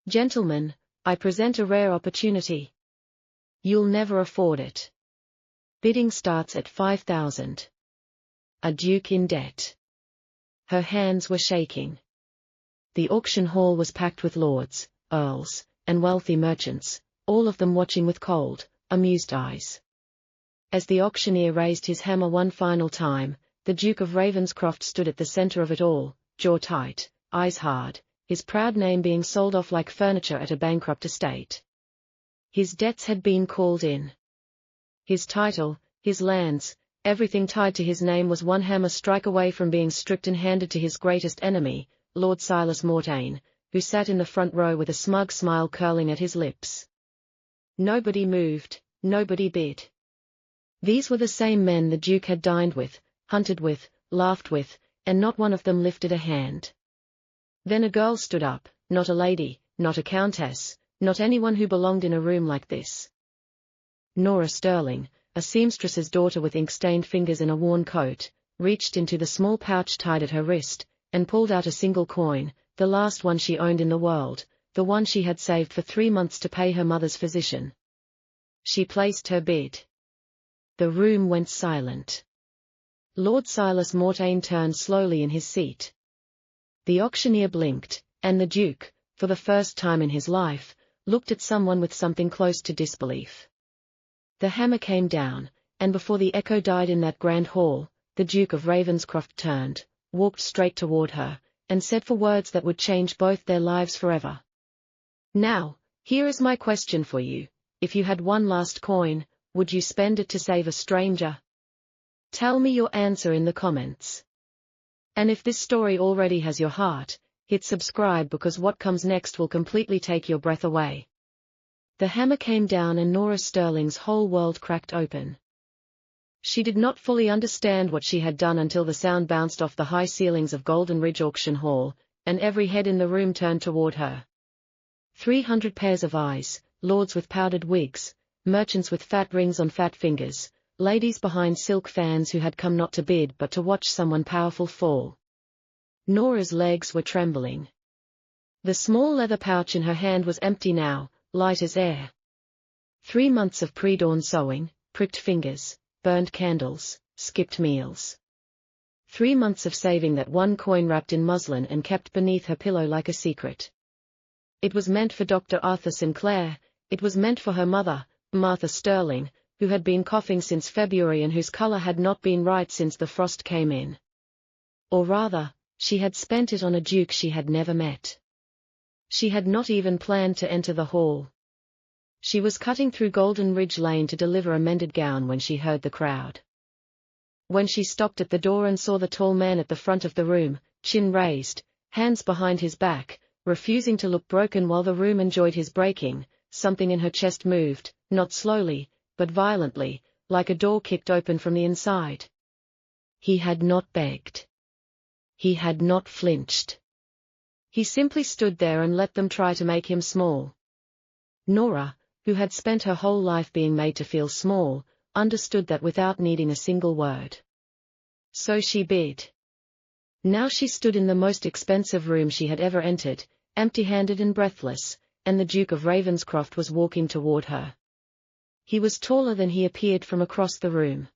Gentlemen, I present a rare opportunity. You'll never afford it. Bidding starts at 5,000. A duke in debt. Her hands were shaking. The auction hall was packed with lords, earls, and wealthy merchants, all of them watching with cold, amused eyes. As the auctioneer raised his hammer one final time, the Duke of Ravenscroft stood at the center of it all, jaw tight, eyes hard, his proud name being sold off like furniture at a bankrupt estate. His debts had been called in. His title, his lands, everything tied to his name was one hammer strike away from being stripped and handed to his greatest enemy, Lord Silas Mortain, who sat in the front row with a smug smile curling at his lips. Nobody moved, nobody bid. These were the same men the Duke had dined with, hunted with, laughed with, and not one of them lifted a hand. Then a girl stood up, not a lady, not a countess, not anyone who belonged in a room like this. Nora Sterling, a seamstress's daughter with ink-stained fingers in a worn coat, reached into the small pouch tied at her wrist, and pulled out a single coin, the last one she owned in the world, the one she had saved for 3 months to pay her mother's physician. She placed her bid. The room went silent. Lord Silas Mortain turned slowly in his seat. The auctioneer blinked, and the Duke, for the first time in his life, looked at someone with something close to disbelief. The hammer came down, and before the echo died in that grand hall, the Duke of Ravenscroft turned, walked straight toward her, and said 4 words that would change both their lives forever. Now, here is my question for you. If you had one last coin, would you spend it to save a stranger? Tell me your answer in the comments. And if this story already has your heart, hit subscribe because what comes next will completely take your breath away. The hammer came down and Nora Sterling's whole world cracked open. She did not fully understand what she had done until the sound bounced off the high ceilings of Golden Ridge Auction Hall, and every head in the room turned toward her. 300 pairs of eyes, lords with powdered wigs, merchants with fat rings on fat fingers, ladies behind silk fans who had come not to bid but to watch someone powerful fall. Nora's legs were trembling. The small leather pouch in her hand was empty now, light as air. 3 months of pre-dawn sewing, pricked fingers, burned candles, skipped meals. 3 months of saving that one coin wrapped in muslin and kept beneath her pillow like a secret. It was meant for Dr. Arthur Sinclair, it was meant for her mother, Martha Sterling, who had been coughing since February and whose color had not been right since the frost came in. Or rather, she had spent it on a duke she had never met. She had not even planned to enter the hall. She was cutting through Golden Ridge Lane to deliver a mended gown when she heard the crowd. When she stopped at the door and saw the tall man at the front of the room, chin raised, hands behind his back, refusing to look broken while the room enjoyed his breaking, something in her chest moved, not slowly, but violently, like a door kicked open from the inside. He had not begged. He had not flinched. He simply stood there and let them try to make him small. Nora, who had spent her whole life being made to feel small, understood that without needing a single word. So she bid. Now she stood in the most expensive room she had ever entered, empty-handed and breathless, and the Duke of Ravenscroft was walking toward her. He was taller than he appeared from across the room.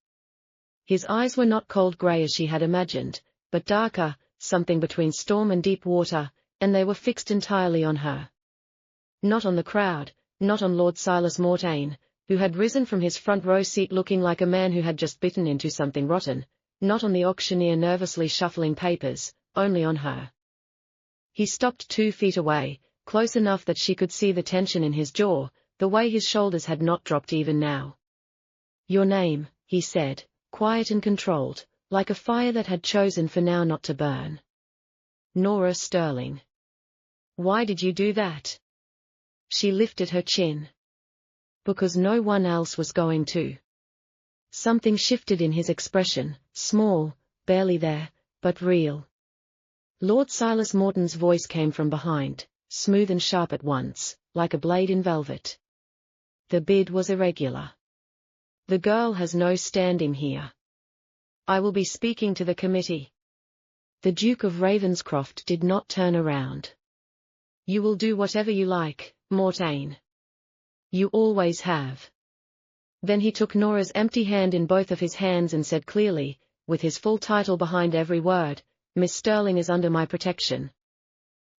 His eyes were not cold grey as she had imagined, but darker, something between storm and deep water, and they were fixed entirely on her. Not on the crowd, not on Lord Silas Mortain, who had risen from his front row seat looking like a man who had just bitten into something rotten, not on the auctioneer nervously shuffling papers, only on her. He stopped 2 feet away, close enough that she could see the tension in his jaw, the way his shoulders had not dropped even now. Your name, he said, quiet and controlled, like a fire that had chosen for now not to burn. Nora Sterling. Why did you do that? She lifted her chin. Because no one else was going to. Something shifted in his expression, small, barely there, but real. Lord Silas Morton's voice came from behind, smooth and sharp at once, like a blade in velvet. The bid was irregular. The girl has no standing here. I will be speaking to the committee. The Duke of Ravenscroft did not turn around. You will do whatever you like, Mortain. You always have. Then he took Nora's empty hand in both of his hands and said clearly, with his full title behind every word, Miss Sterling is under my protection.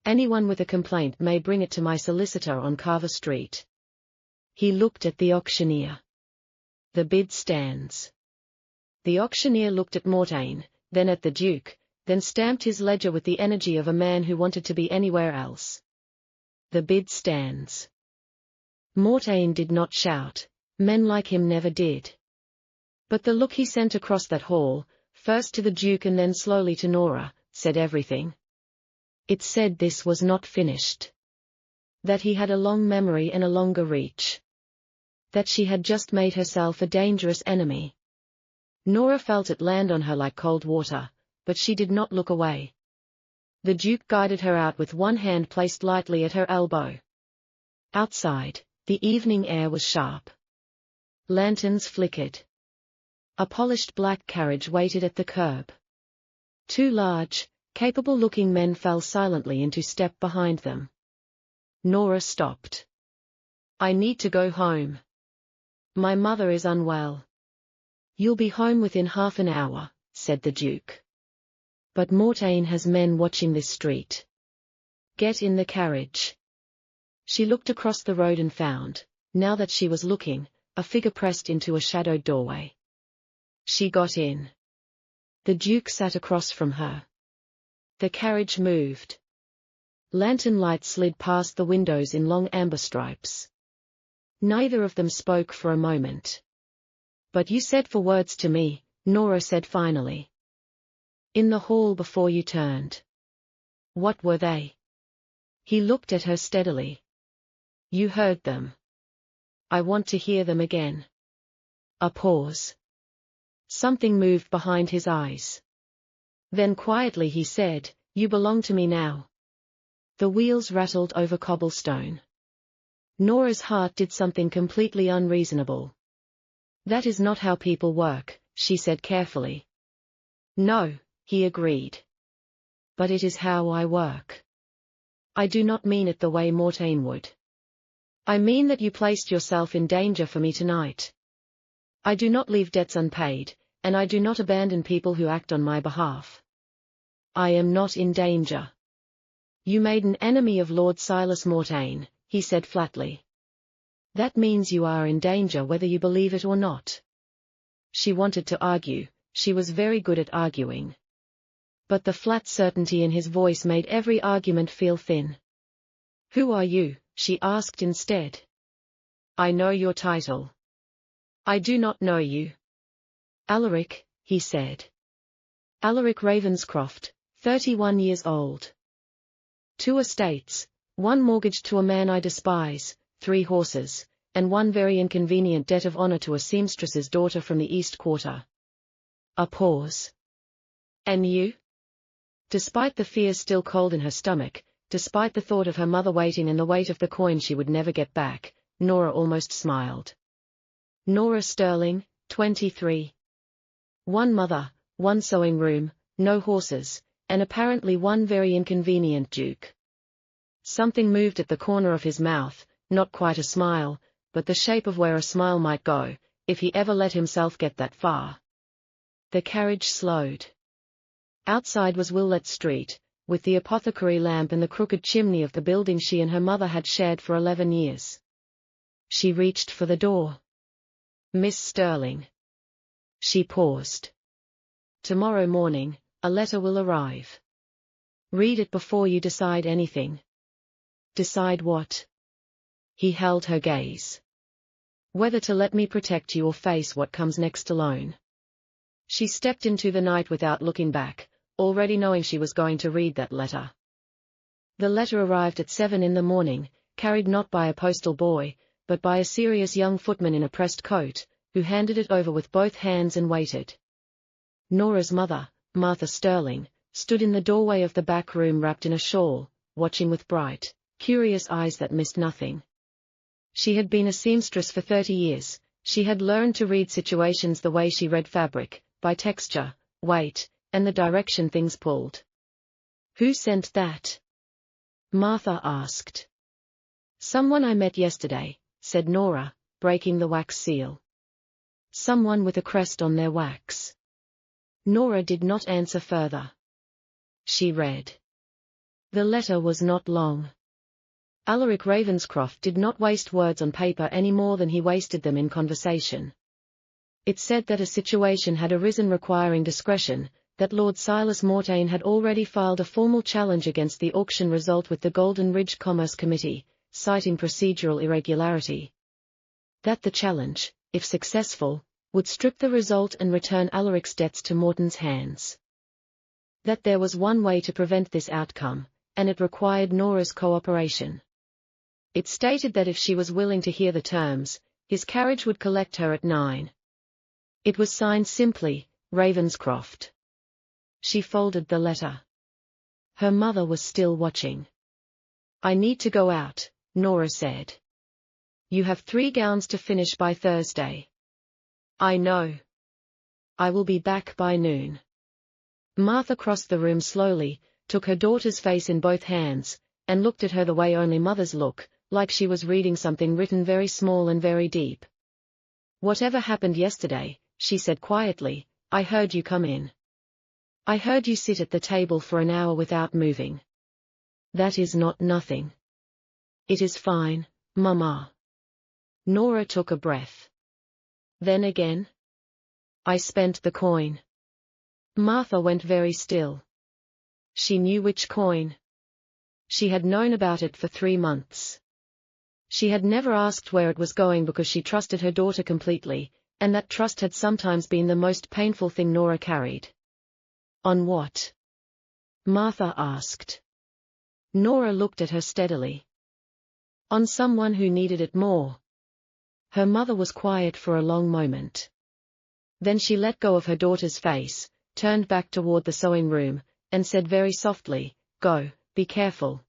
Anyone with a complaint may bring it to my solicitor on Carver Street. He looked at the auctioneer. The bid stands. The auctioneer looked at Mortain, then at the Duke, then stamped his ledger with the energy of a man who wanted to be anywhere else. The bid stands. Mortain did not shout, men like him never did. But the look he sent across that hall, first to the Duke and then slowly to Nora, said everything. It said this was not finished. That he had a long memory and a longer reach. That she had just made herself a dangerous enemy. Nora felt it land on her like cold water, but she did not look away. The Duke guided her out with one hand placed lightly at her elbow. Outside, the evening air was sharp. Lanterns flickered. A polished black carriage waited at the curb. Two large, capable-looking men fell silently into step behind them. Nora stopped. I need to go home. My mother is unwell. You'll be home within half an hour, said the Duke. But Mortain has men watching this street. Get in the carriage. She looked across the road and found, now that she was looking, a figure pressed into a shadowed doorway. She got in. The Duke sat across from her. The carriage moved. Lantern lights slid past the windows in long amber stripes. Neither of them spoke for a moment. But you said 4 words to me, Nora said finally. In the hall before you turned. What were they? He looked at her steadily. You heard them. I want to hear them again. A pause. Something moved behind his eyes. Then quietly he said, You belong to me now. The wheels rattled over cobblestone. Nora's heart did something completely unreasonable. That is not how people work, she said carefully. No, he agreed. But it is how I work. I do not mean it the way Mortain would. I mean that you placed yourself in danger for me tonight. I do not leave debts unpaid, and I do not abandon people who act on my behalf. I am not in danger. You made an enemy of Lord Silas Mortain, he said flatly. That means you are in danger whether you believe it or not. She wanted to argue, she was very good at arguing. But the flat certainty in his voice made every argument feel thin. Who are you? She asked instead. I know your title. I do not know you. Alaric, he said. Alaric Ravenscroft, 31 years old. 2 estates, 1 mortgaged to a man I despise, 3 horses, and 1 very inconvenient debt of honor to a seamstress's daughter from the East Quarter. A pause. And you? Despite the fear still cold in her stomach, despite the thought of her mother waiting and the weight of the coin she would never get back, Nora almost smiled. Nora Sterling, 23. 1 mother, 1 sewing room, no horses, and apparently 1 very inconvenient Duke. Something moved at the corner of his mouth, not quite a smile, but the shape of where a smile might go, if he ever let himself get that far. The carriage slowed. Outside was Willett Street, with the apothecary lamp and the crooked chimney of the building she and her mother had shared for 11 years. She reached for the door. Miss Sterling. She paused. Tomorrow morning, a letter will arrive. Read it before you decide anything. Decide what? He held her gaze. Whether to let me protect you or face what comes next alone. She stepped into the night without looking back, already knowing she was going to read that letter. The letter arrived at 7 in the morning, carried not by a postal boy, but by a serious young footman in a pressed coat, who handed it over with both hands and waited. Nora's mother, Martha Sterling, stood in the doorway of the back room wrapped in a shawl, watching with bright, curious eyes that missed nothing. She had been a seamstress for 30 years, she had learned to read situations the way she read fabric, by texture, weight, and the direction things pulled. Who sent that? Martha asked. Someone I met yesterday, said Nora, breaking the wax seal. Someone with a crest on their wax. Nora did not answer further. She read. The letter was not long. Alaric Ravenscroft did not waste words on paper any more than he wasted them in conversation. It said that a situation had arisen requiring discretion, that Lord Silas Mortain had already filed a formal challenge against the auction result with the Golden Ridge Commerce Committee, citing procedural irregularity. That the challenge, if successful, would strip the result and return Alaric's debts to Morton's hands. That there was one way to prevent this outcome, and it required Nora's cooperation. It stated that if she was willing to hear the terms, his carriage would collect her at 9. It was signed simply, Ravenscroft. She folded the letter. Her mother was still watching. I need to go out, Nora said. You have 3 gowns to finish by Thursday. I know. I will be back by noon. Martha crossed the room slowly, took her daughter's face in both hands, and looked at her the way only mothers look, like she was reading something written very small and very deep. Whatever happened yesterday, she said quietly, I heard you come in. I heard you sit at the table for an hour without moving. That is not nothing. It is fine, Mama. Nora took a breath. Then again? I spent the coin. Martha went very still. She knew which coin. She had known about it for 3 months. She had never asked where it was going because she trusted her daughter completely, and that trust had sometimes been the most painful thing Nora carried. On what? Martha asked. Nora looked at her steadily. On someone who needed it more. Her mother was quiet for a long moment. Then she let go of her daughter's face, turned back toward the sewing room, and said very softly, Go, be careful.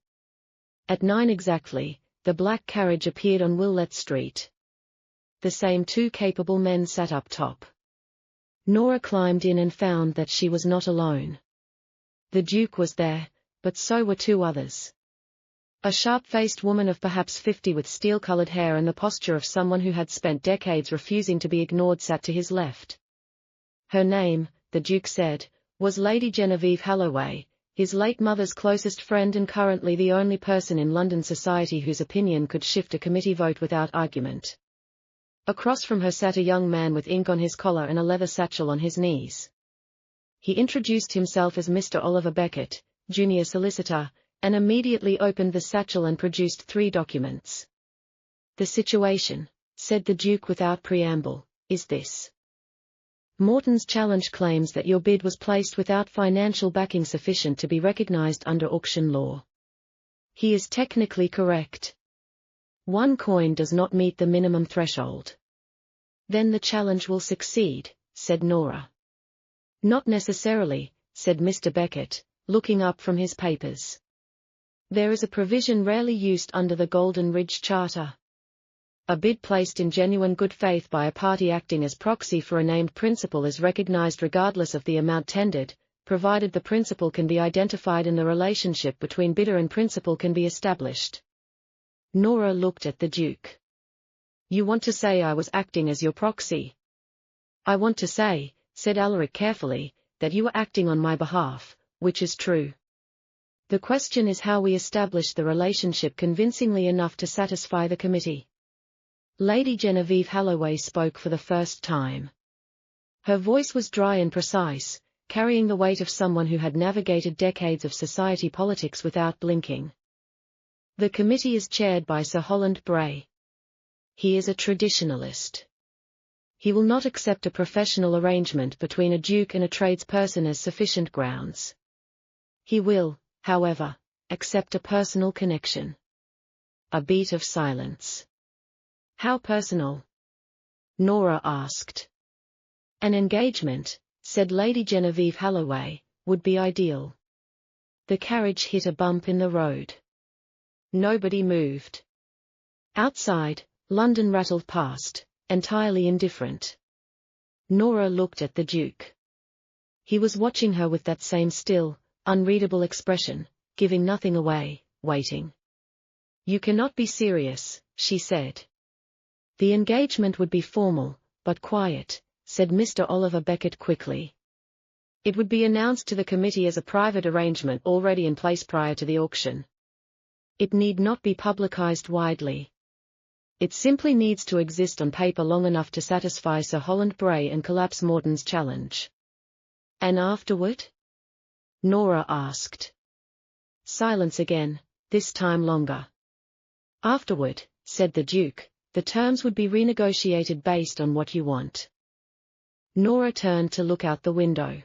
At 9 exactly, the black carriage appeared on Willett Street. The same 2 capable men sat up top. Nora climbed in and found that she was not alone. The Duke was there, but so were 2 others. A sharp-faced woman of perhaps 50 with steel-colored hair and the posture of someone who had spent decades refusing to be ignored sat to his left. Her name, the Duke said, was Lady Genevieve Halloway, his late mother's closest friend and currently the only person in London society whose opinion could shift a committee vote without argument. Across from her sat a young man with ink on his collar and a leather satchel on his knees. He introduced himself as Mr. Oliver Beckett, junior solicitor, and immediately opened the satchel and produced 3 documents. The situation, said the Duke without preamble, is this. Morton's challenge claims that your bid was placed without financial backing sufficient to be recognized under auction law. He is technically correct. 1 coin does not meet the minimum threshold. Then the challenge will succeed, said Nora. Not necessarily, said Mr. Beckett, looking up from his papers. There is a provision rarely used under the Golden Ridge Charter. A bid placed in genuine good faith by a party acting as proxy for a named principal is recognized regardless of the amount tendered, provided the principal can be identified and the relationship between bidder and principal can be established. Nora looked at the Duke. You want to say I was acting as your proxy? I want to say, said Alaric carefully, that you were acting on my behalf, which is true. The question is how we establish the relationship convincingly enough to satisfy the committee. Lady Genevieve Halloway spoke for the first time. Her voice was dry and precise, carrying the weight of someone who had navigated decades of society politics without blinking. The committee is chaired by Sir Holland Bray. He is a traditionalist. He will not accept a professional arrangement between a duke and a tradesperson as sufficient grounds. He will, however, accept a personal connection. A beat of silence. How personal? Nora asked. An engagement, said Lady Genevieve Halloway, would be ideal. The carriage hit a bump in the road. Nobody moved. Outside, London rattled past, entirely indifferent. Nora looked at the Duke. He was watching her with that same still, unreadable expression, giving nothing away, waiting. You cannot be serious, she said. The engagement would be formal, but quiet, said Mr. Oliver Beckett quickly. It would be announced to the committee as a private arrangement already in place prior to the auction. It need not be publicized widely. It simply needs to exist on paper long enough to satisfy Sir Holland Bray and collapse Morton's challenge. And afterward? Nora asked. Silence again, this time longer. Afterward, said the Duke, the terms would be renegotiated based on what you want. Nora turned to look out the window.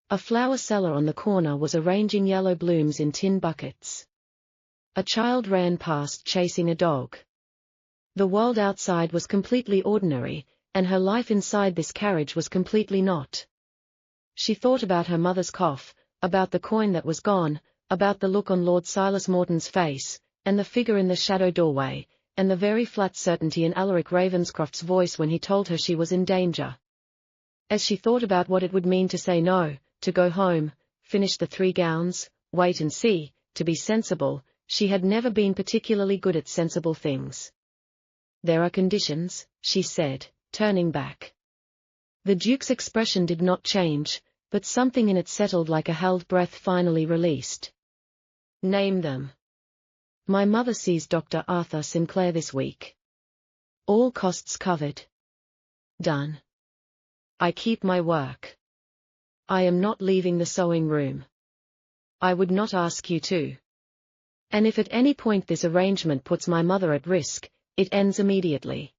A flower seller on the corner was arranging yellow blooms in tin buckets. A child ran past chasing a dog. The world outside was completely ordinary, and her life inside this carriage was completely not. She thought about her mother's cough, about the coin that was gone, about the look on Lord Silas Morton's face, and the figure in the shadow doorway, and the very flat certainty in Alaric Ravenscroft's voice when he told her she was in danger. As she thought about what it would mean to say no, to go home, finish the 3 gowns, wait and see, to be sensible, she had never been particularly good at sensible things. There are conditions, she said, turning back. The Duke's expression did not change, but something in it settled like a held breath finally released. Name them. My mother sees Dr. Arthur Sinclair this week. All costs covered. Done. I keep my work. I am not leaving the sewing room. I would not ask you to. And if at any point this arrangement puts my mother at risk, it ends immediately.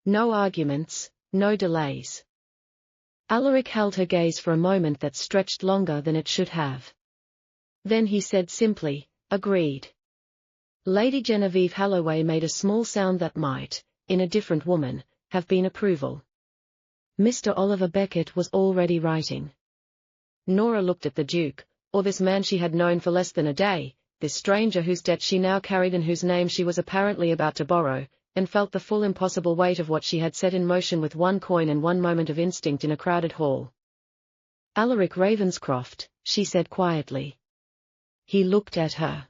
No arguments, no delays. Alaric held her gaze for a moment that stretched longer than it should have. Then he said simply, agreed. Lady Genevieve Halloway made a small sound that might, in a different woman, have been approval. Mr. Oliver Beckett was already writing. Nora looked at the Duke, or this man she had known for less than a day, this stranger whose debt she now carried and whose name she was apparently about to borrow, and felt the full impossible weight of what she had set in motion with 1 coin and 1 moment of instinct in a crowded hall. Alaric Ravenscroft, she said quietly. He looked at her.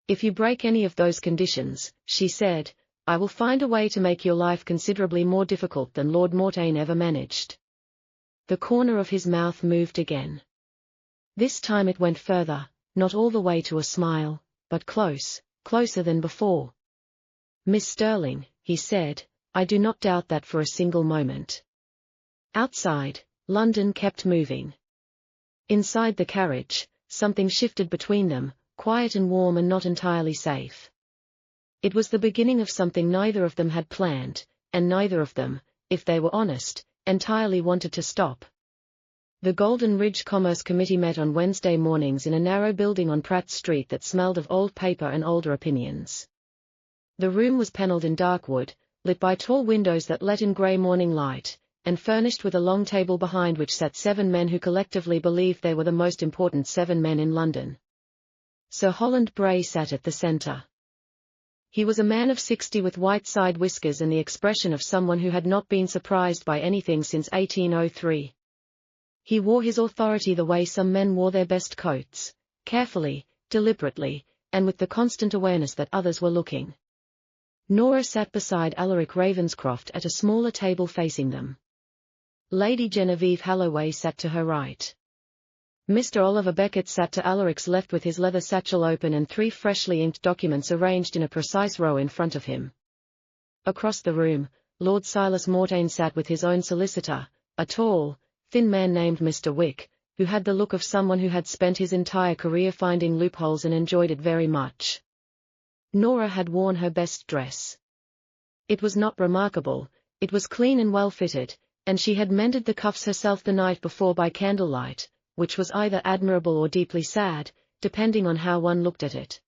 If you break any of those conditions, she said, I will find a way to make your life considerably more difficult than Lord Mortain ever managed. The corner of his mouth moved again. This time it went further, not all the way to a smile, but close, closer than before. Miss Sterling, he said, I do not doubt that for a single moment. Outside, London kept moving. Inside the carriage, something shifted between them, quiet and warm and not entirely safe. It was the beginning of something neither of them had planned, and neither of them, if they were honest, entirely wanted to stop. The Golden Ridge Commerce Committee met on Wednesday mornings in a narrow building on Pratt Street that smelled of old paper and older opinions. The room was panelled in dark wood, lit by tall windows that let in grey morning light, and furnished with a long table behind which sat 7 men who collectively believed they were the most important 7 men in London. Sir Holland Bray sat at the centre. He was a man of 60 with white side whiskers and the expression of someone who had not been surprised by anything since 1803. He wore his authority the way some men wore their best coats, carefully, deliberately, and with the constant awareness that others were looking. Nora sat beside Alaric Ravenscroft at a smaller table facing them. Lady Genevieve Halloway sat to her right. Mr. Oliver Beckett sat to Alaric's left with his leather satchel open and 3 freshly inked documents arranged in a precise row in front of him. Across the room, Lord Silas Mortain sat with his own solicitor, a tall, thin man named Mr. Wick, who had the look of someone who had spent his entire career finding loopholes and enjoyed it very much. Nora had worn her best dress. It was not remarkable, it was clean and well fitted, and she had mended the cuffs herself the night before by candlelight, which was either admirable or deeply sad, depending on how one looked at it.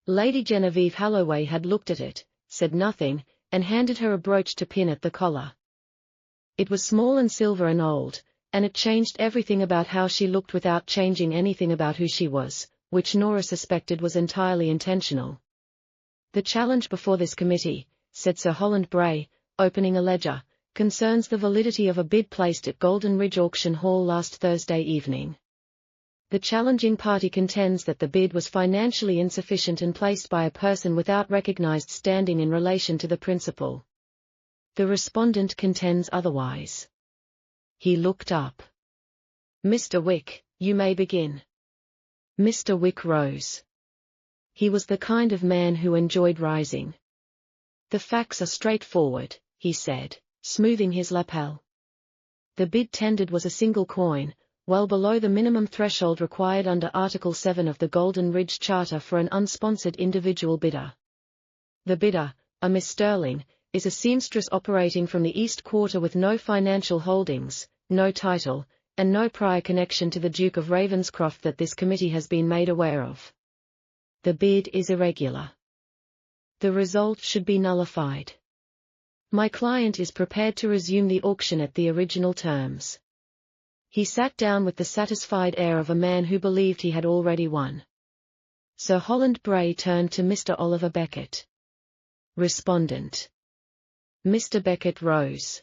Lady Genevieve Halloway had looked at it, said nothing, and handed her a brooch to pin at the collar. It was small and silver and old, and it changed everything about how she looked without changing anything about who she was, which Nora suspected was entirely intentional. The challenge before this committee, said Sir Holland Bray, opening a ledger, concerns the validity of a bid placed at Golden Ridge Auction Hall last Thursday evening. The challenging party contends that the bid was financially insufficient and placed by a person without recognized standing in relation to the principal. The respondent contends otherwise. He looked up. Mr. Wick, you may begin. Mr. Wick rose. He was the kind of man who enjoyed rising. The facts are straightforward, he said, smoothing his lapel. The bid tendered was a single coin, well below the minimum threshold required under Article 7 of the Golden Ridge Charter for an unsponsored individual bidder. The bidder, a Miss Sterling, is a seamstress operating from the East Quarter with no financial holdings, no title, and no prior connection to the Duke of Ravenscroft that this committee has been made aware of. The bid is irregular. The result should be nullified. My client is prepared to resume the auction at the original terms. He sat down with the satisfied air of a man who believed he had already won. Sir Holland Bray turned to Mr. Oliver Beckett. Respondent. Mr. Beckett rose.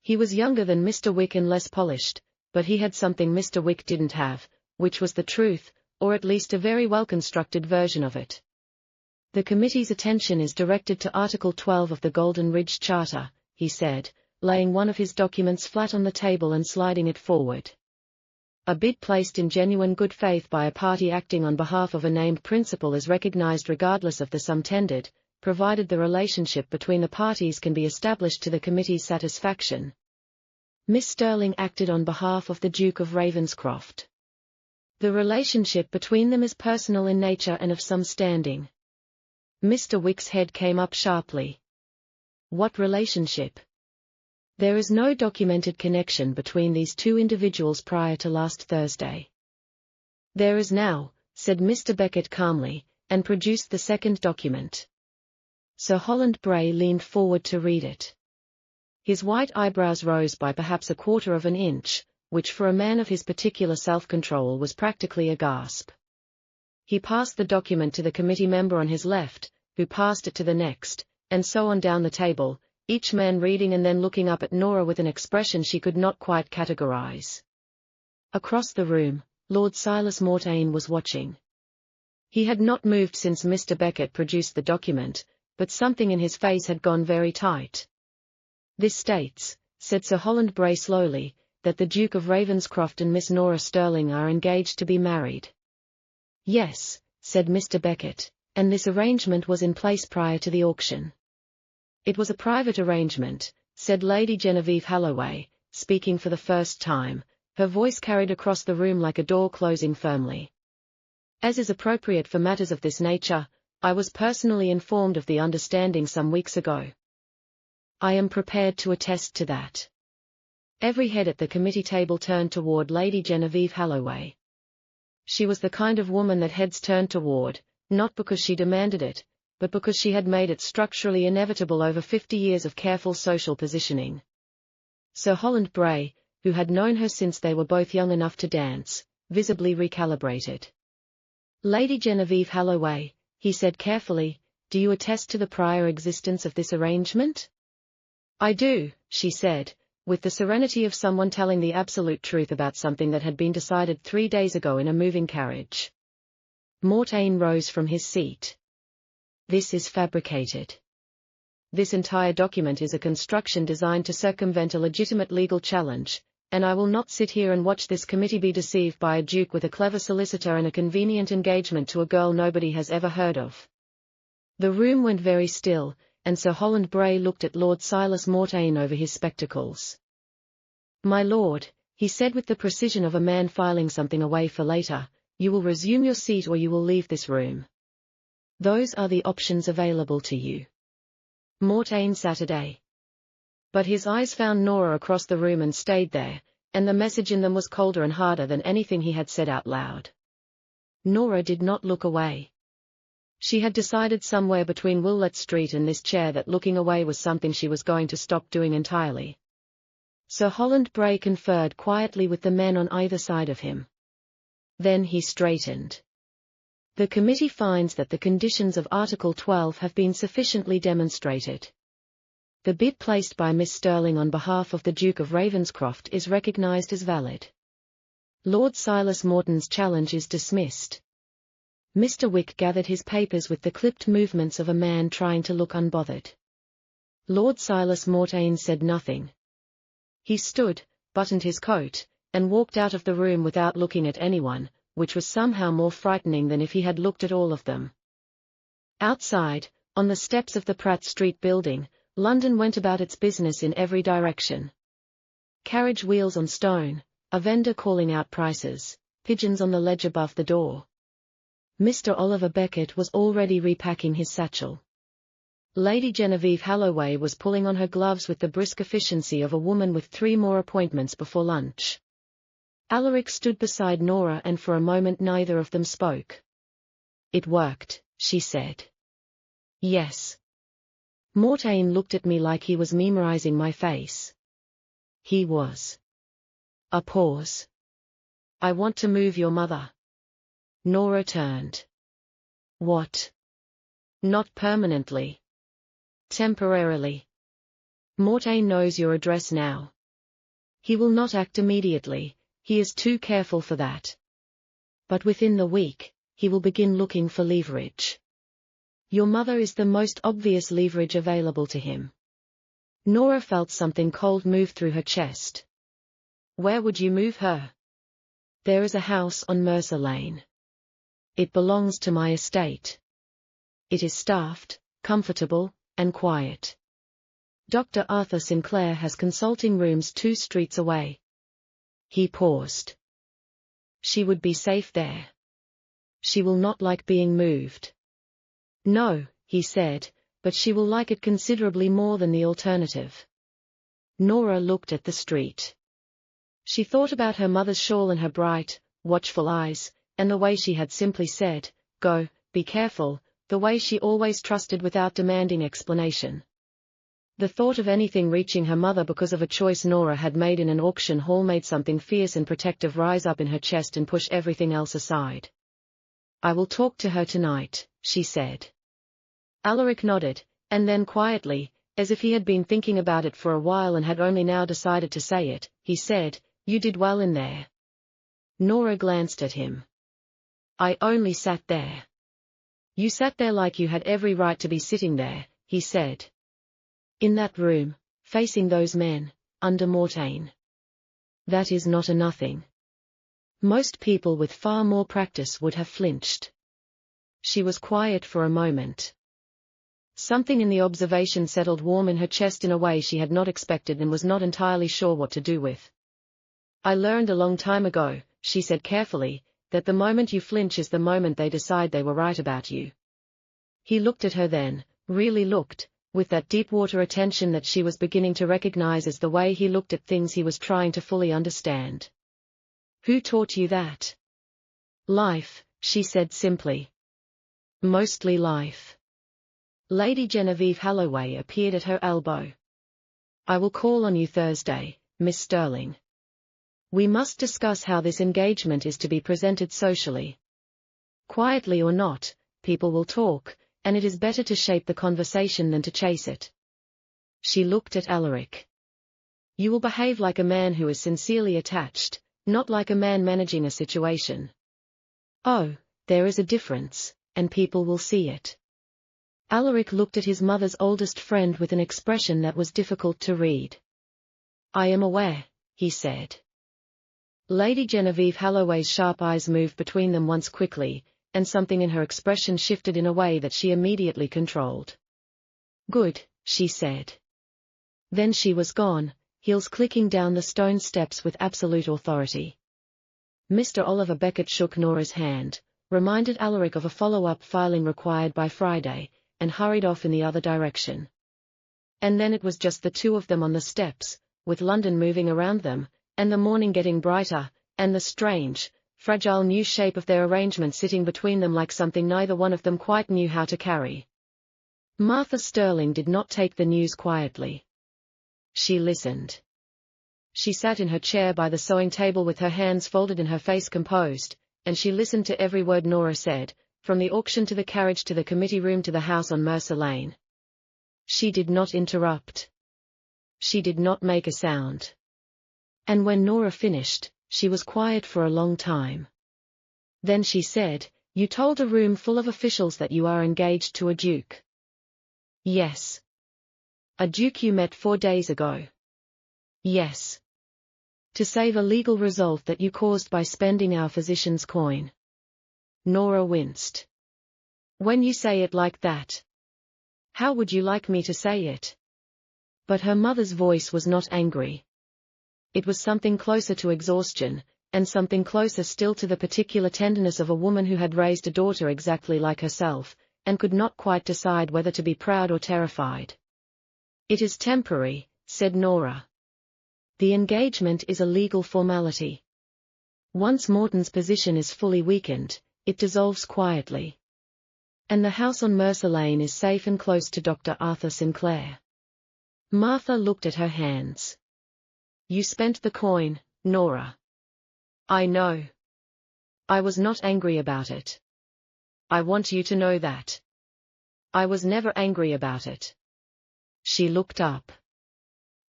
He was younger than Mr. Wick and less polished, but he had something Mr. Wick didn't have, which was the truth, or at least a very well-constructed version of it. The committee's attention is directed to Article 12 of the Golden Ridge Charter, he said, laying one of his documents flat on the table and sliding it forward. A bid placed in genuine good faith by a party acting on behalf of a named principal is recognized regardless of the sum tendered, provided the relationship between the parties can be established to the committee's satisfaction. Miss Sterling acted on behalf of the Duke of Ravenscroft. The relationship between them is personal in nature and of some standing. Mr. Wick's head came up sharply. What relationship? There is no documented connection between these two individuals prior to last Thursday. There is now, said Mr. Beckett calmly, and produced the second document. Sir Holland Bray leaned forward to read it. His white eyebrows rose by perhaps a quarter of an inch, which for a man of his particular self-control was practically a gasp. He passed the document to the committee member on his left, who passed it to the next, and so on down the table, each man reading and then looking up at Nora with an expression she could not quite categorize. Across the room, Lord Silas Mortain was watching. He had not moved since Mr. Beckett produced the document, but something in his face had gone very tight. This states, said Sir Holland Bray slowly, that the Duke of Ravenscroft and Miss Nora Sterling are engaged to be married. Yes, said Mr. Beckett, and this arrangement was in place prior to the auction. It was a private arrangement, said Lady Genevieve Halloway, speaking for the first time, her voice carried across the room like a door closing firmly. As is appropriate for matters of this nature, I was personally informed of the understanding some weeks ago. I am prepared to attest to that. Every head at the committee table turned toward Lady Genevieve Halloway. She was the kind of woman that heads turned toward, not because she demanded it, but because she had made it structurally inevitable over 50 years of careful social positioning. Sir Holland Bray, who had known her since they were both young enough to dance, visibly recalibrated. Lady Genevieve Halloway, he said carefully, do you attest to the prior existence of this arrangement? I do, she said, with the serenity of someone telling the absolute truth about something that had been decided 3 days ago in a moving carriage. Mortain rose from his seat. This is fabricated. This entire document is a construction designed to circumvent a legitimate legal challenge, and I will not sit here and watch this committee be deceived by a duke with a clever solicitor and a convenient engagement to a girl nobody has ever heard of. The room went very still, and Sir Holland Bray looked at Lord Silas Mortain over his spectacles. My lord, he said with the precision of a man filing something away for later, you will resume your seat or you will leave this room. Those are the options available to you. Mortain Saturday. But his eyes found Nora across the room and stayed there, and the message in them was colder and harder than anything he had said out loud. Nora did not look away. She had decided somewhere between Willett Street and this chair that looking away was something she was going to stop doing entirely. Sir Holland Bray conferred quietly with the men on either side of him. Then he straightened. The committee finds that the conditions of Article 12 have been sufficiently demonstrated. The bid placed by Miss Sterling on behalf of the Duke of Ravenscroft is recognized as valid. Lord Silas Morton's challenge is dismissed. Mr. Wick gathered his papers with the clipped movements of a man trying to look unbothered. Lord Silas Mortain said nothing. He stood, buttoned his coat, and walked out of the room without looking at anyone, which was somehow more frightening than if he had looked at all of them. Outside, on the steps of the Pratt Street building, London went about its business in every direction. Carriage wheels on stone, a vendor calling out prices, pigeons on the ledge above the door. Mr. Oliver Beckett was already repacking his satchel. Lady Genevieve Halloway was pulling on her gloves with the brisk efficiency of a woman with 3 more appointments before lunch. Alaric stood beside Nora and for a moment neither of them spoke. "It worked," she said. "Yes." Mortain looked at me like he was memorizing my face. He was. A pause. "I want to move your mother." Nora turned. "What?" "Not permanently. Temporarily. Mortain knows your address now. He will not act immediately, he is too careful for that. But within the week, he will begin looking for leverage. Your mother is the most obvious leverage available to him." Nora felt something cold move through her chest. "Where would you move her?" "There is a house on Mercer Lane. It belongs to my estate. It is staffed, comfortable, and quiet. Dr. Arthur Sinclair has consulting rooms 2 streets away." He paused. "She would be safe there. She will not like being moved." "No," he said, "but she will like it considerably more than the alternative." Nora looked at the street. She thought about her mother's shawl and her bright, watchful eyes, and the way she had simply said, "Go, be careful," the way she always trusted without demanding explanation. The thought of anything reaching her mother because of a choice Nora had made in an auction hall made something fierce and protective rise up in her chest and push everything else aside. "I will talk to her tonight," she said. Alaric nodded, and then quietly, as if he had been thinking about it for a while and had only now decided to say it, he said, "You did well in there." Nora glanced at him. "I only sat there." "You sat there like you had every right to be sitting there," he said. "In that room, facing those men, under Mortain. That is not a nothing. Most people with far more practice would have flinched." She was quiet for a moment. Something in the observation settled warm in her chest in a way she had not expected and was not entirely sure what to do with. "I learned a long time ago," she said carefully, "that the moment you flinch is the moment they decide they were right about you." He looked at her then, really looked, with that deep-water attention that she was beginning to recognize as the way he looked at things he was trying to fully understand. "Who taught you that?" "Life," she said simply. "Mostly life." Lady Genevieve Halloway appeared at her elbow. "I will call on you Thursday, Miss Sterling. We must discuss how this engagement is to be presented socially. Quietly or not, people will talk, and it is better to shape the conversation than to chase it." She looked at Alaric. "You will behave like a man who is sincerely attached, not like a man managing a situation." "Oh, there is a difference, and people will see it." Alaric looked at his mother's oldest friend with an expression that was difficult to read. "I am aware," he said. Lady Genevieve Halloway's sharp eyes moved between them once quickly, and something in her expression shifted in a way that she immediately controlled. "Good," she said. Then she was gone, heels clicking down the stone steps with absolute authority. Mr. Oliver Beckett shook Nora's hand, reminded Alaric of a follow-up filing required by Friday, and hurried off in the other direction. And then it was just the 2 of them on the steps, with London moving around them, and the morning getting brighter, and the strange, fragile new shape of their arrangement sitting between them like something neither one of them quite knew how to carry. Martha Sterling did not take the news quietly. She listened. She sat in her chair by the sewing table with her hands folded and her face composed, and she listened to every word Nora said, from the auction to the carriage to the committee room to the house on Mercer Lane. She did not interrupt. She did not make a sound. And when Nora finished, She was quiet for a long time. Then she said, "You told a room full of officials that you are engaged to a duke." "Yes." "A duke you met 4 days ago?" "Yes." "To save a legal result that you caused by spending our physician's coin." Nora winced. "When you say it like that. How would you like me to say it?" But her mother's voice was not angry. It was something closer to exhaustion, and something closer still to the particular tenderness of a woman who had raised a daughter exactly like herself, and could not quite decide whether to be proud or terrified. "It is temporary," said Nora. "The engagement is a legal formality. Once Morton's position is fully weakened, it dissolves quietly. And the house on Mercer Lane is safe and close to Dr. Arthur Sinclair." Martha looked at her hands. "You spent the coin, Nora." "I know. I was not angry about it. I want you to know that. I was never angry about it." She looked up.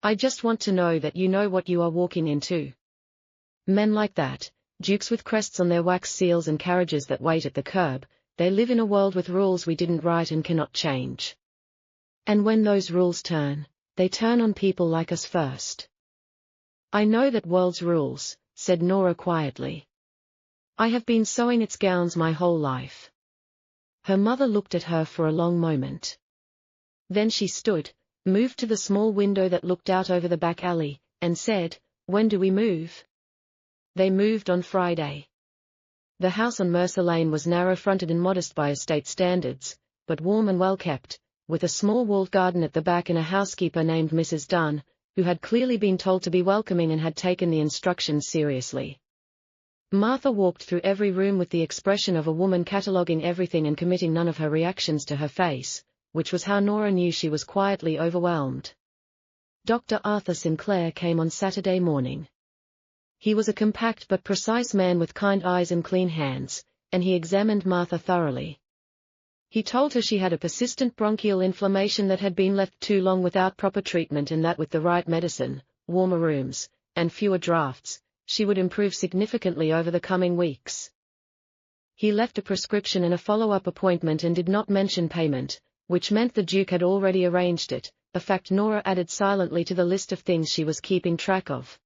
"I just want to know that you know what you are walking into. Men like that, dukes with crests on their wax seals and carriages that wait at the curb, they live in a world with rules we didn't write and cannot change. And when those rules turn, they turn on people like us first." "I know that world's rules," said Nora quietly. "I have been sewing its gowns my whole life." Her mother looked at her for a long moment. Then she stood, moved to the small window that looked out over the back alley, and said, "When do we move?" They moved on Friday. The house on Mercer Lane was narrow-fronted and modest by estate standards, but warm and well-kept, with a small walled garden at the back and a housekeeper named Mrs. Dunn, who had clearly been told to be welcoming and had taken the instructions seriously. Martha walked through every room with the expression of a woman cataloguing everything and committing none of her reactions to her face, which was how Nora knew she was quietly overwhelmed. Dr. Arthur Sinclair came on Saturday morning. He was a compact but precise man with kind eyes and clean hands, and he examined Martha thoroughly. He told her she had a persistent bronchial inflammation that had been left too long without proper treatment and that with the right medicine, warmer rooms, and fewer drafts, she would improve significantly over the coming weeks. He left a prescription and a follow-up appointment and did not mention payment, which meant the Duke had already arranged it, a fact Nora added silently to the list of things she was keeping track of.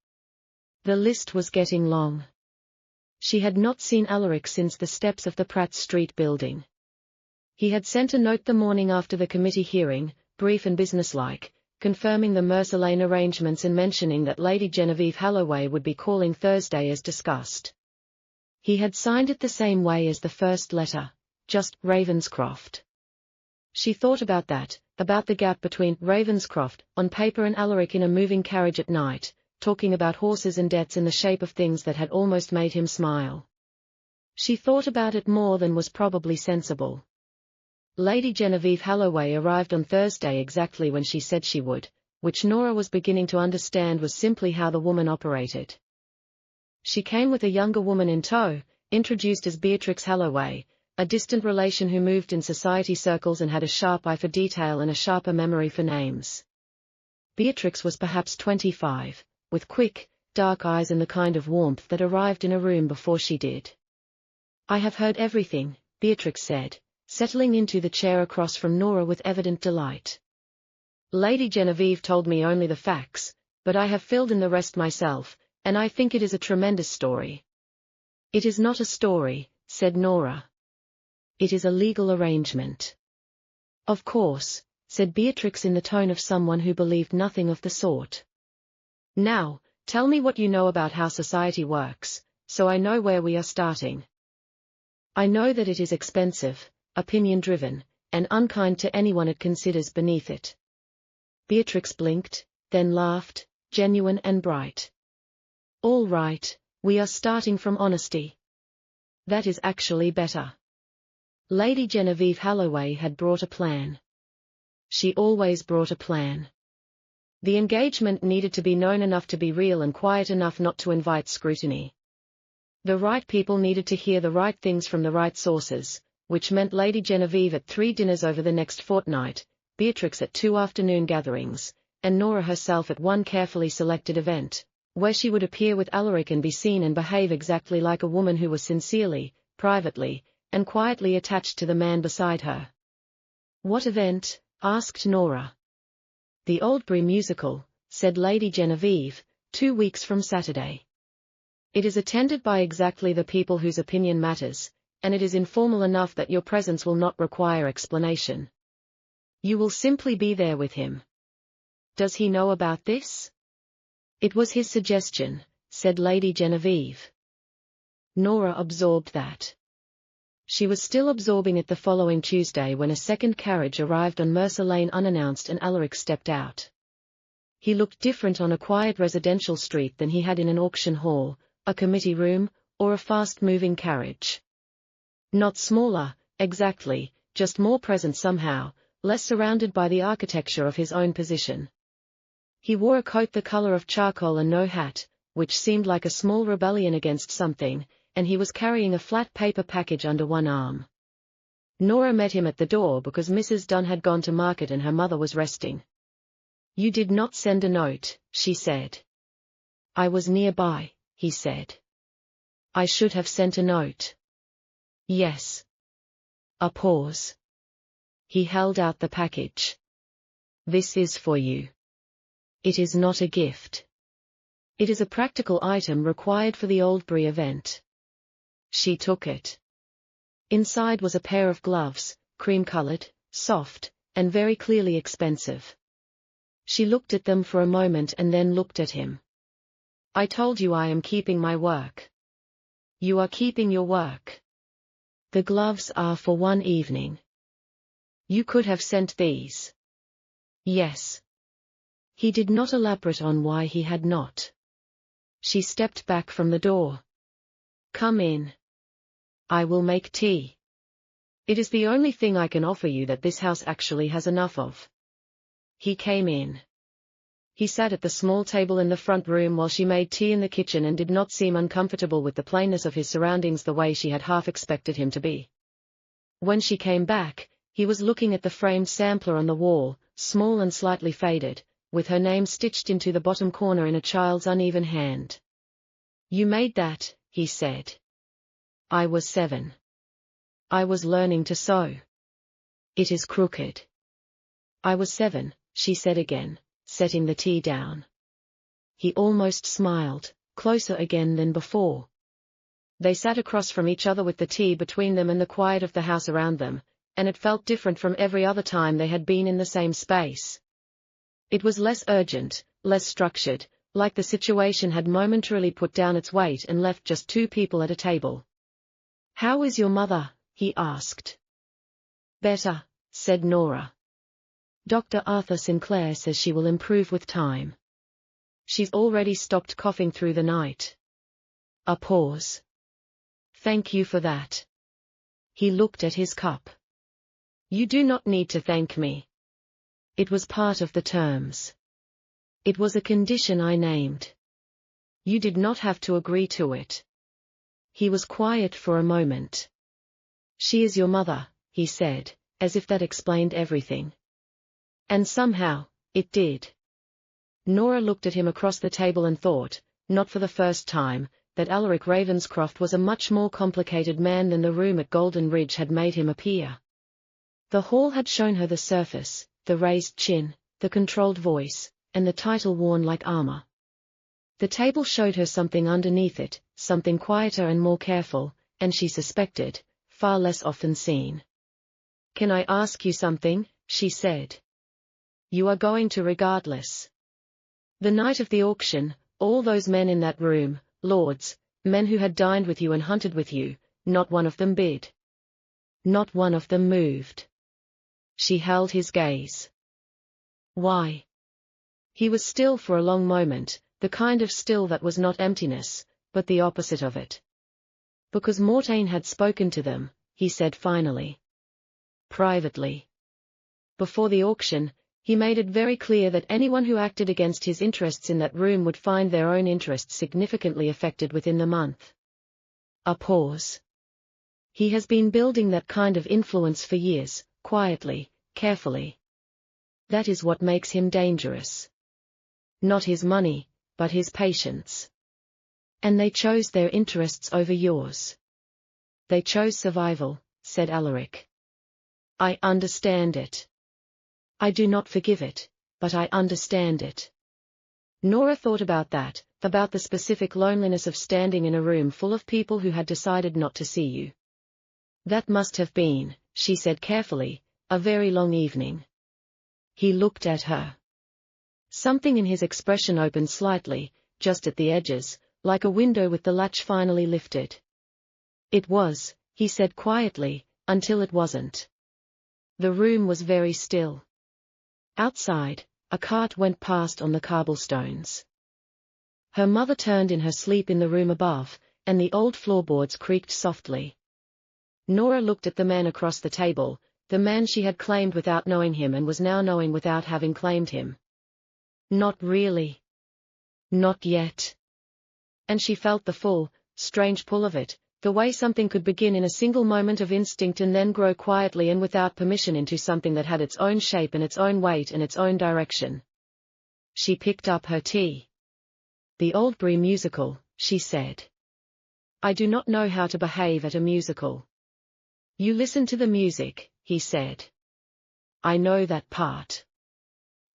The list was getting long. She had not seen Alaric since the steps of the Pratt Street building. He had sent a note the morning after the committee hearing, brief and businesslike, confirming the Mercer Lane arrangements and mentioning that Lady Genevieve Halloway would be calling Thursday as discussed. He had signed it the same way as the first letter, just Ravenscroft. She thought about that, about the gap between Ravenscroft on paper and Alaric in a moving carriage at night, talking about horses and debts in the shape of things that had almost made him smile. She thought about it more than was probably sensible. Lady Genevieve Halloway arrived on Thursday exactly when she said she would, which Nora was beginning to understand was simply how the woman operated. She came with a younger woman in tow, introduced as Beatrix Halloway, a distant relation who moved in society circles and had a sharp eye for detail and a sharper memory for names. Beatrix was perhaps 25, with quick, dark eyes and the kind of warmth that arrived in a room before she did. "I have heard everything," Beatrix said, settling into the chair across from Nora with evident delight. "Lady Genevieve told me only the facts, but I have filled in the rest myself, and I think it is a tremendous story." "It is not a story," said Nora. "It is a legal arrangement." "Of course," said Beatrix in the tone of someone who believed nothing of the sort. "Now, tell me what you know about how society works, so I know where we are starting." "I know that it is expensive, opinion-driven, and unkind to anyone it considers beneath it." Beatrix blinked, then laughed, genuine and bright. "All right, we are starting from honesty. That is actually better." Lady Genevieve Halloway had brought a plan. She always brought a plan. The engagement needed to be known enough to be real and quiet enough not to invite scrutiny. The right people needed to hear the right things from the right sources, which meant Lady Genevieve at 3 dinners over the next fortnight, Beatrix at 2 afternoon gatherings, and Nora herself at one carefully selected event, where she would appear with Alaric and be seen and behave exactly like a woman who was sincerely, privately, and quietly attached to the man beside her. "What event?" asked Nora. "The Oldbury musical," said Lady Genevieve, 2 weeks from Saturday. "It is attended by exactly the people whose opinion matters, and it is informal enough that your presence will not require explanation. You will simply be there with him." "Does he know about this?" "It was his suggestion," said Lady Genevieve. Nora absorbed that. She was still absorbing it the following Tuesday when a second carriage arrived on Mercer Lane unannounced and Alaric stepped out. He looked different on a quiet residential street than he had in an auction hall, a committee room, or a fast-moving carriage. Not smaller, exactly, just more present somehow, less surrounded by the architecture of his own position. He wore a coat the color of charcoal and no hat, which seemed like a small rebellion against something, and he was carrying a flat paper package under one arm. Nora met him at the door because Mrs. Dunn had gone to market and her mother was resting. "You did not send a note," she said. "I was nearby," he said. "I should have sent a note." "Yes." A pause. He held out the package. "This is for you. It is not a gift. It is a practical item required for the Oldbury event." She took it. Inside was a pair of gloves, cream-colored, soft, and very clearly expensive. She looked at them for a moment and then looked at him. "I told you I am keeping my work." "You are keeping your work. The gloves are for one evening. You could have sent these." "Yes." He did not elaborate on why he had not. She stepped back from the door. "Come in. I will make tea. It is the only thing I can offer you that this house actually has enough of." He came in. He sat at the small table in the front room while she made tea in the kitchen and did not seem uncomfortable with the plainness of his surroundings the way she had half expected him to be. When she came back, he was looking at the framed sampler on the wall, small and slightly faded, with her name stitched into the bottom corner in a child's uneven hand. "You made that," he said. "I was 7. I was learning to sew. It is crooked." "I was 7, she said again, setting the tea down. He almost smiled, closer again than before. They sat across from each other with the tea between them and the quiet of the house around them, and it felt different from every other time they had been in the same space. It was less urgent, less structured, like the situation had momentarily put down its weight and left just two people at a table. "How is your mother?" he asked. "Better," said Nora. "Dr. Arthur Sinclair says she will improve with time. She's already stopped coughing through the night." A pause. "Thank you for that." He looked at his cup. "You do not need to thank me. It was part of the terms. It was a condition I named. You did not have to agree to it." He was quiet for a moment. "She is your mother," he said, as if that explained everything. And somehow, it did. Nora looked at him across the table and thought, not for the first time, that Alaric Ravenscroft was a much more complicated man than the room at Golden Ridge had made him appear. The hall had shown her the surface, the raised chin, the controlled voice, and the title worn like armor. The table showed her something underneath it, something quieter and more careful, and she suspected, far less often seen. "Can I ask you something?" she said. "You are going to regardless. The night of the auction, all those men in that room, lords, men who had dined with you and hunted with you, not one of them bid. Not one of them moved." She held his gaze. "Why?" He was still for a long moment, the kind of still that was not emptiness, but the opposite of it. "Because Mortain had spoken to them," he said finally. "Privately. Before the auction, he made it very clear that anyone who acted against his interests in that room would find their own interests significantly affected within the month." A pause. "He has been building that kind of influence for years, quietly, carefully. That is what makes him dangerous. Not his money, but his patience. And they chose their interests over yours. They chose survival, said Alaric. I understand it. I do not forgive it, but I understand it. Nora thought about that, about the specific loneliness of standing in a room full of people who had decided not to see you. That must have been, she said carefully, a very long evening. He looked at her. Something in his expression opened slightly, just at the edges, like a window with the latch finally lifted. It was, he said quietly, until it wasn't. The room was very still. Outside, a cart went past on the cobblestones. Her mother turned in her sleep in the room above, and the old floorboards creaked softly. Nora looked at the man across the table, the man she had claimed without knowing him and was now knowing without having claimed him. Not really. Not yet. And she felt the full, strange pull of it, the way something could begin in a single moment of instinct and then grow quietly and without permission into something that had its own shape and its own weight and its own direction. She picked up her tea. The Oldbury musical, she said. I do not know how to behave at a musical. You listen to the music, he said. I know that part.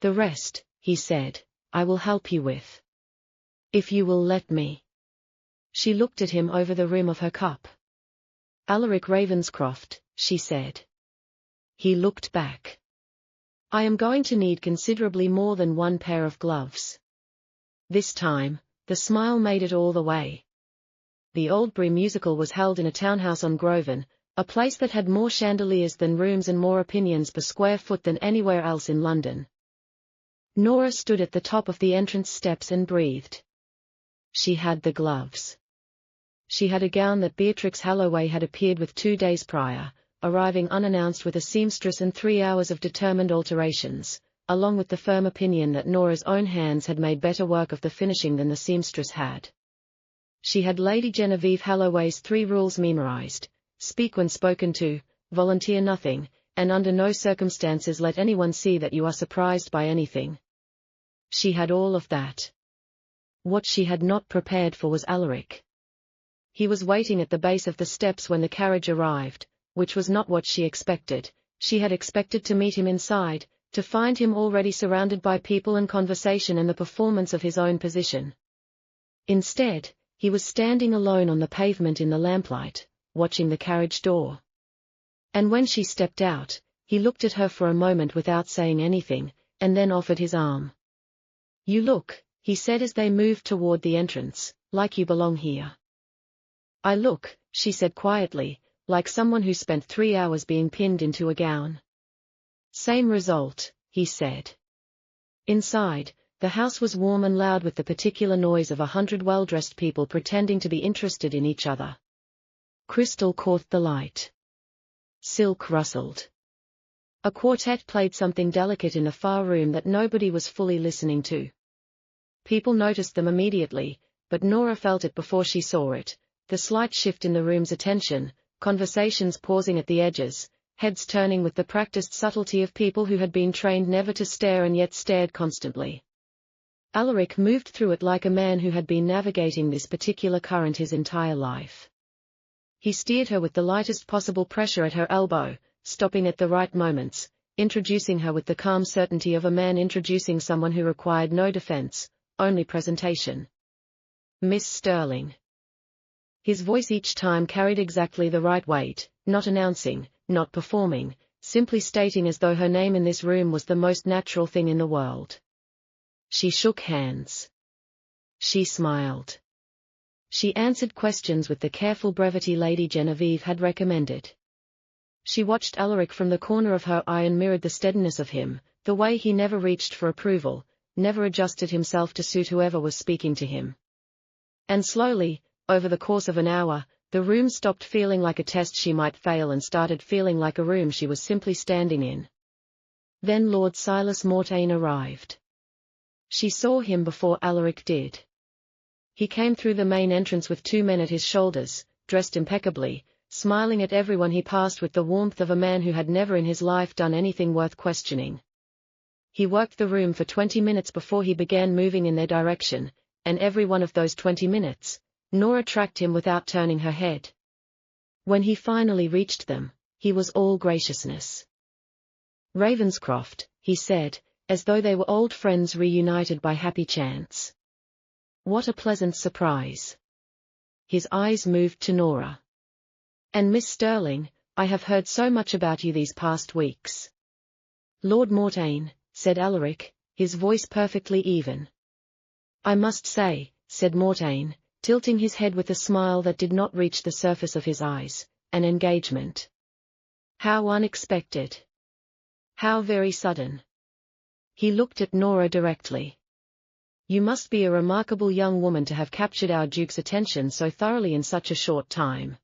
The rest, he said, I will help you with. If you will let me. She looked at him over the rim of her cup. Alaric Ravenscroft, she said. He looked back. I am going to need considerably more than one pair of gloves. This time, the smile made it all the way. The Oldbury musical was held in a townhouse on Grosvenor, a place that had more chandeliers than rooms and more opinions per square foot than anywhere else in London. Nora stood at the top of the entrance steps and breathed. She had the gloves. She had a gown that Beatrix Halloway had appeared with 2 days prior, arriving unannounced with a seamstress and 3 hours of determined alterations, along with the firm opinion that Nora's own hands had made better work of the finishing than the seamstress had. She had Lady Genevieve Halloway's 3 rules memorized: speak when spoken to, volunteer nothing, and under no circumstances let anyone see that you are surprised by anything. She had all of that. What she had not prepared for was Alaric. He was waiting at the base of the steps when the carriage arrived, which was not what she expected. She had expected to meet him inside, to find him already surrounded by people and conversation and the performance of his own position. Instead, he was standing alone on the pavement in the lamplight, watching the carriage door. And when she stepped out, he looked at her for a moment without saying anything, and then offered his arm. You look, he said as they moved toward the entrance, like you belong here. I look, she said quietly, like someone who spent 3 hours being pinned into a gown. Same result, he said. Inside, the house was warm and loud with the particular noise of 100 well-dressed people pretending to be interested in each other. Crystal caught the light. Silk rustled. A quartet played something delicate in the far room that nobody was fully listening to. People noticed them immediately, but Nora felt it before she saw it, the slight shift in the room's attention, conversations pausing at the edges, heads turning with the practiced subtlety of people who had been trained never to stare and yet stared constantly. Alaric moved through it like a man who had been navigating this particular current his entire life. He steered her with the lightest possible pressure at her elbow, stopping at the right moments, introducing her with the calm certainty of a man introducing someone who required no defense, only presentation. Miss Sterling. His voice each time carried exactly the right weight, not announcing, not performing, simply stating as though her name in this room was the most natural thing in the world. She shook hands. She smiled. She answered questions with the careful brevity Lady Genevieve had recommended. She watched Alaric from the corner of her eye and mirrored the steadiness of him, the way he never reached for approval, never adjusted himself to suit whoever was speaking to him. And slowly, over the course of an hour, the room stopped feeling like a test she might fail and started feeling like a room she was simply standing in. Then Lord Silas Mortain arrived. She saw him before Alaric did. He came through the main entrance with 2 men at his shoulders, dressed impeccably, smiling at everyone he passed with the warmth of a man who had never in his life done anything worth questioning. He worked the room for 20 minutes before he began moving in their direction, and every one of those 20 minutes, Nora tracked him without turning her head. When he finally reached them, he was all graciousness. "Ravenscroft," he said, as though they were old friends reunited by happy chance. "What a pleasant surprise." His eyes moved to Nora. "And Miss Sterling, I have heard so much about you these past weeks." "Lord Mortain," said Alaric, his voice perfectly even. "I must say," said Mortain, tilting his head with a smile that did not reach the surface of his eyes, "an engagement. How unexpected. How very sudden." He looked at Nora directly. "You must be a remarkable young woman to have captured our Duke's attention so thoroughly in such a short time."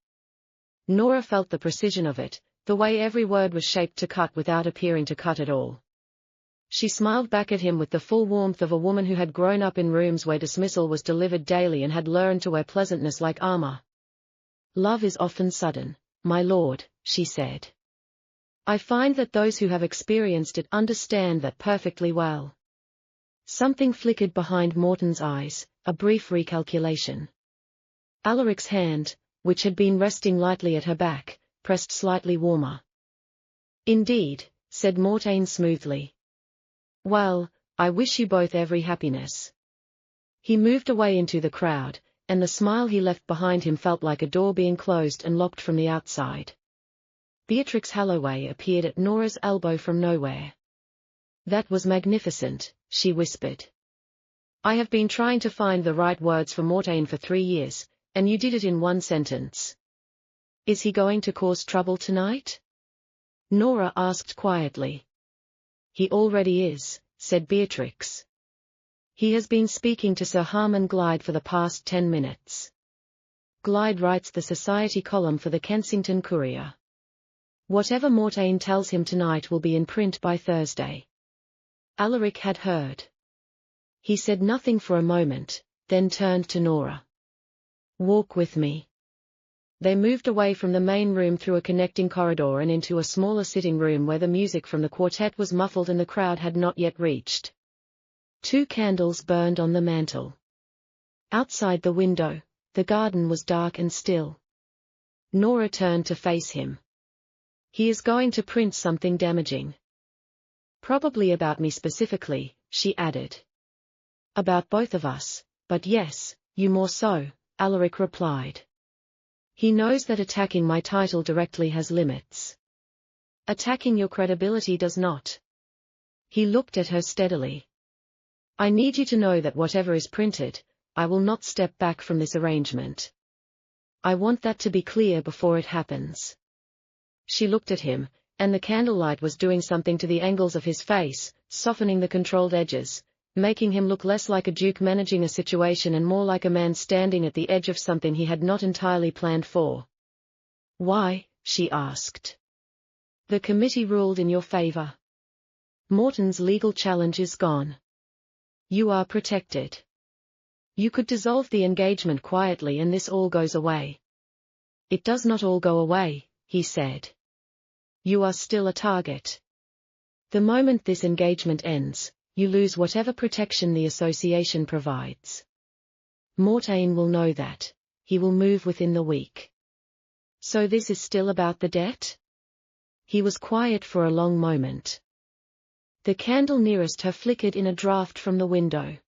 Nora felt the precision of it, the way every word was shaped to cut without appearing to cut at all. She smiled back at him with the full warmth of a woman who had grown up in rooms where dismissal was delivered daily and had learned to wear pleasantness like armor. "Love is often sudden, my lord," she said. "I find that those who have experienced it understand that perfectly well." Something flickered behind Morton's eyes, a brief recalculation. Alaric's hand, which had been resting lightly at her back, pressed slightly warmer. "Indeed," said Mortain smoothly. "Well, I wish you both every happiness." He moved away into the crowd, and the smile he left behind him felt like a door being closed and locked from the outside. Beatrix Halloway appeared at Nora's elbow from nowhere. "That was magnificent," she whispered. "I have been trying to find the right words for Mortain for 3 years, and you did it in one sentence." "Is he going to cause trouble tonight?" Nora asked quietly. "He already is," said Beatrix. "He has been speaking to Sir Harman Glyde for the past 10 minutes. Glyde writes the society column for the Kensington Courier. Whatever Mortain tells him tonight will be in print by Thursday." Alaric had heard. He said nothing for a moment, then turned to Nora. "Walk with me." They moved away from the main room through a connecting corridor and into a smaller sitting room where the music from the quartet was muffled and the crowd had not yet reached. 2 candles burned on the mantel. Outside the window, the garden was dark and still. Nora turned to face him. "He is going to print something damaging. Probably about me specifically," she added. "About both of us, but yes, you more so," Alaric replied. "He knows that attacking my title directly has limits. Attacking your credibility does not." He looked at her steadily. "I need you to know that whatever is printed, I will not step back from this arrangement. I want that to be clear before it happens." She looked at him, and the candlelight was doing something to the angles of his face, softening the controlled edges, making him look less like a duke managing a situation and more like a man standing at the edge of something he had not entirely planned for. "Why?" she asked. "The committee ruled in your favor. Morton's legal challenge is gone. You are protected. You could dissolve the engagement quietly and this all goes away." "It does not all go away," he said. "You are still a target. The moment this engagement ends, you lose whatever protection the association provides. Mortain will know that. He will move within the week." "So this is still about the debt?" He was quiet for a long moment. The candle nearest her flickered in a draught from the window.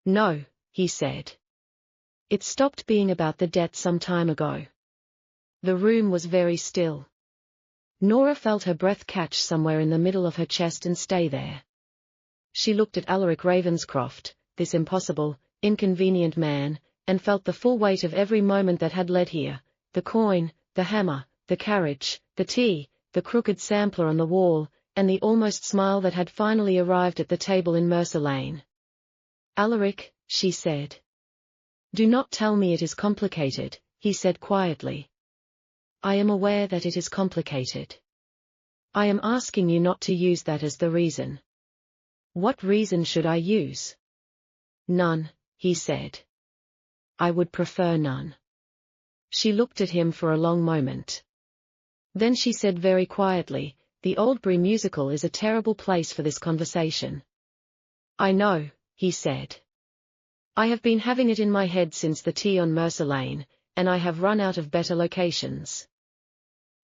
"No," he said. "It stopped being about the debt some time ago." The room was very still. Nora felt her breath catch somewhere in the middle of her chest and stay there. She looked at Alaric Ravenscroft, this impossible, inconvenient man, and felt the full weight of every moment that had led here: the coin, the hammer, the carriage, the tea, the crooked sampler on the wall, and the almost smile that had finally arrived at the table in Mercer Lane. "Alaric," she said. "Do not tell me it is complicated," he said quietly. "I am aware that it is complicated. I am asking you not to use that as the reason." "What reason should I use?" "None," he said. "I would prefer none." She looked at him for a long moment. Then she said very quietly, "The Oldbury musical is a terrible place for this conversation." "I know," he said. I have been having it in my head since the tea on Mercer Lane, and I have run out of better locations.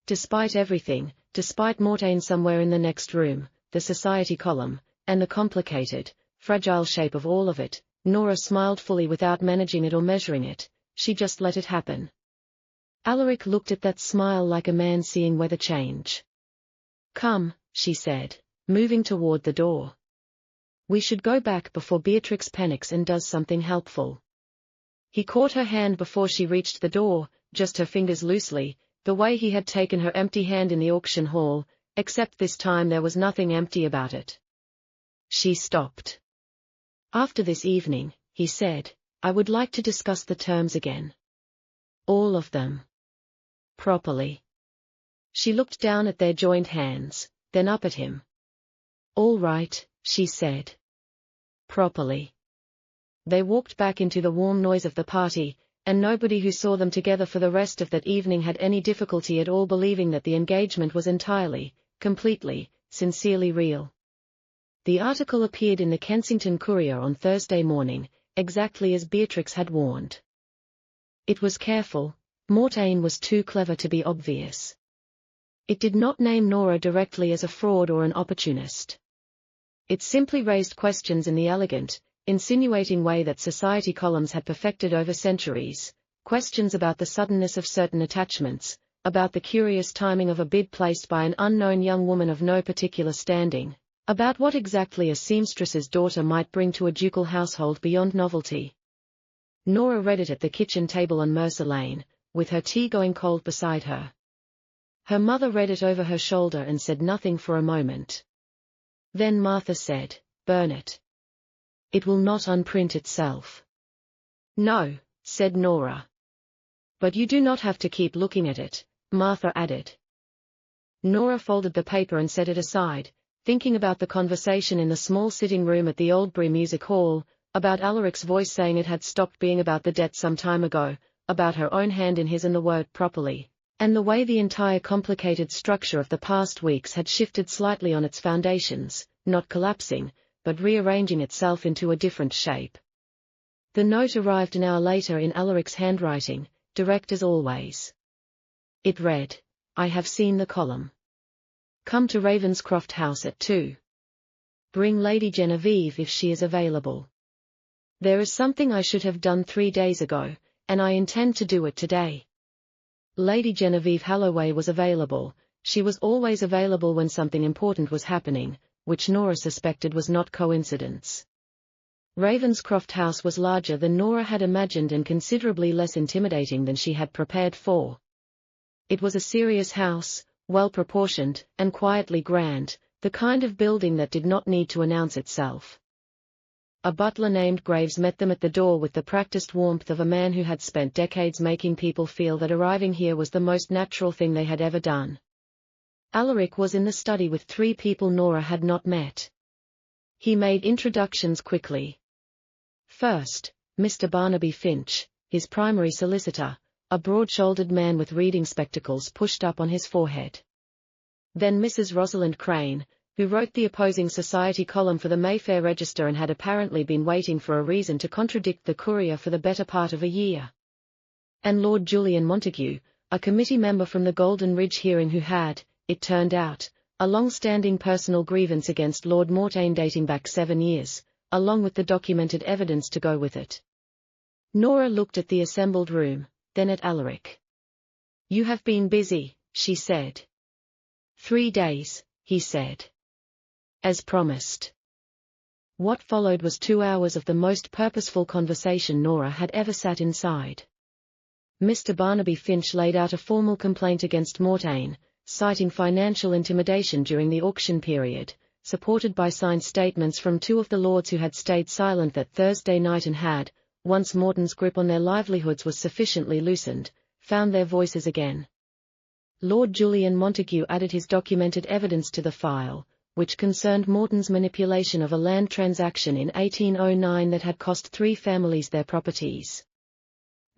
Despite everything, despite Mortain somewhere in the next room, the society column, and the complicated, fragile shape of all of it, Nora smiled fully without managing it or measuring it. She just let it happen. Alaric looked at that smile like a man seeing weather change. Come, she said, moving toward the door. We should go back before Beatrix panics and does something helpful. He caught her hand before she reached the door, just her fingers loosely, the way he had taken her empty hand in the auction hall, except this time there was nothing empty about it. She stopped. After this evening, he said, I would like to discuss the terms again. All of them. Properly. She looked down at their joined hands, then up at him. All right, she said. Properly. They walked back into the warm noise of the party, and nobody who saw them together for the rest of that evening had any difficulty at all believing that the engagement was entirely, completely, sincerely real. The article appeared in the Kensington Courier on Thursday morning, exactly as Beatrix had warned. It was careful. Mortain was too clever to be obvious. It did not name Nora directly as a fraud or an opportunist. It simply raised questions in the elegant, insinuating way that society columns had perfected over centuries, questions about the suddenness of certain attachments, about the curious timing of a bid placed by an unknown young woman of no particular standing, about what exactly a seamstress's daughter might bring to a ducal household beyond novelty. Nora read it at the kitchen table on Mercer Lane, with her tea going cold beside her. Her mother read it over her shoulder and said nothing for a moment. Then Martha said, burn it. It will not unprint itself. No, said Nora. But you do not have to keep looking at it, Martha added. Nora folded the paper and set it aside, thinking about the conversation in the small sitting room at the Oldbury Music Hall, about Alaric's voice saying it had stopped being about the debt some time ago, about her own hand in his and the word properly, and the way the entire complicated structure of the past weeks had shifted slightly on its foundations, not collapsing, but rearranging itself into a different shape. The note arrived an hour later in Alaric's handwriting, direct as always. It read, I have seen the column. Come to Ravenscroft House at 2. Bring Lady Genevieve if she is available. There is something I should have done 3 days ago, and I intend to do it today. Lady Genevieve Halloway was available. She was always available when something important was happening, which Nora suspected was not coincidence. Ravenscroft House was larger than Nora had imagined and considerably less intimidating than she had prepared for. It was a serious house, well-proportioned, and quietly grand, the kind of building that did not need to announce itself. A butler named Graves met them at the door with the practiced warmth of a man who had spent decades making people feel that arriving here was the most natural thing they had ever done. Alaric was in the study with 3 people Nora had not met. He made introductions quickly. First, Mr. Barnaby Finch, his primary solicitor, a broad-shouldered man with reading spectacles pushed up on his forehead. Then Mrs. Rosalind Crane, who wrote the opposing society column for the Mayfair Register and had apparently been waiting for a reason to contradict the Courier for the better part of a year. And Lord Julian Montague, a committee member from the Golden Ridge hearing who had, it turned out, a long-standing personal grievance against Lord Mortain dating back 7 years, along with the documented evidence to go with it. Nora looked at the assembled room, then at Alaric. You have been busy, she said. 3 days, he said. As promised. What followed was 2 hours of the most purposeful conversation Nora had ever sat inside. Mr. Barnaby Finch laid out a formal complaint against Mortain, citing financial intimidation during the auction period, supported by signed statements from 2 of the lords who had stayed silent that Thursday night and had, once Morton's grip on their livelihoods was sufficiently loosened, found their voices again. Lord Julian Montague added his documented evidence to the file, which concerned Morton's manipulation of a land transaction in 1809 that had cost 3 families their properties.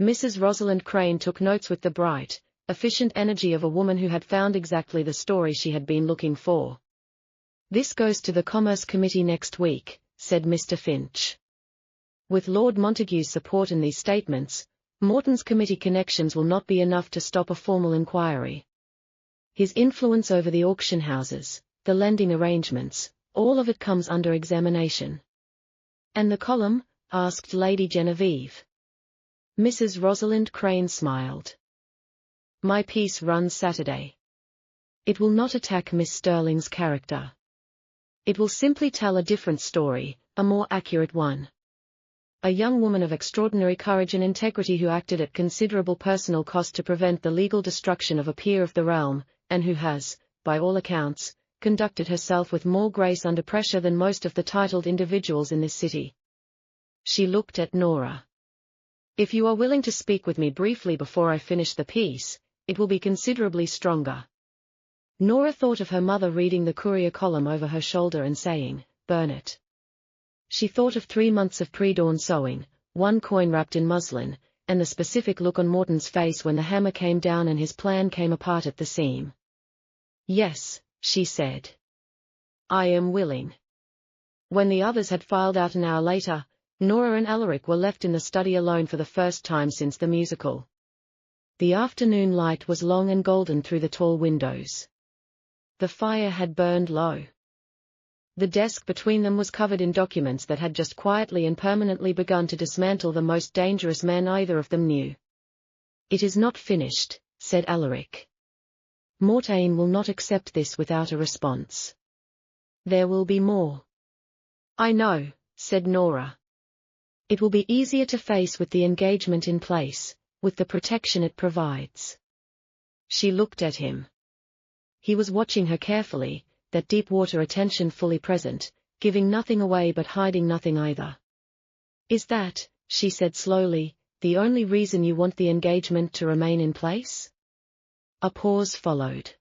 Mrs. Rosalind Crane took notes with the bright, efficient energy of a woman who had found exactly the story she had been looking for. This goes to the Commerce Committee next week, said Mr. Finch. With Lord Montague's support in these statements, Morton's committee connections will not be enough to stop a formal inquiry. His influence over the auction houses, the lending arrangements, all of it comes under examination. And the column? Asked Lady Genevieve. Mrs. Rosalind Crane smiled. My piece runs Saturday. It will not attack Miss Sterling's character. It will simply tell a different story, a more accurate one. A young woman of extraordinary courage and integrity who acted at considerable personal cost to prevent the legal destruction of a peer of the realm, and who has, by all accounts, conducted herself with more grace under pressure than most of the titled individuals in this city. She looked at Nora. If you are willing to speak with me briefly before I finish the piece, it will be considerably stronger. Nora thought of her mother reading the Courier column over her shoulder and saying, burn it. She thought of 3 months of pre-dawn sewing, 1 coin wrapped in muslin, and the specific look on Morton's face when the hammer came down and his plan came apart at the seam. Yes, she said. I am willing. When the others had filed out an hour later, Nora and Alaric were left in the study alone for the first time since the musical. The afternoon light was long and golden through the tall windows. The fire had burned low. The desk between them was covered in documents that had just quietly and permanently begun to dismantle the most dangerous man either of them knew. It is not finished, said Alaric. Mortain will not accept this without a response. There will be more. I know, said Nora. It will be easier to face with the engagement in place, with the protection it provides. She looked at him. He was watching her carefully, that deep-water attention fully present, giving nothing away but hiding nothing either. Is that, she said slowly, the only reason you want the engagement to remain in place? A pause followed.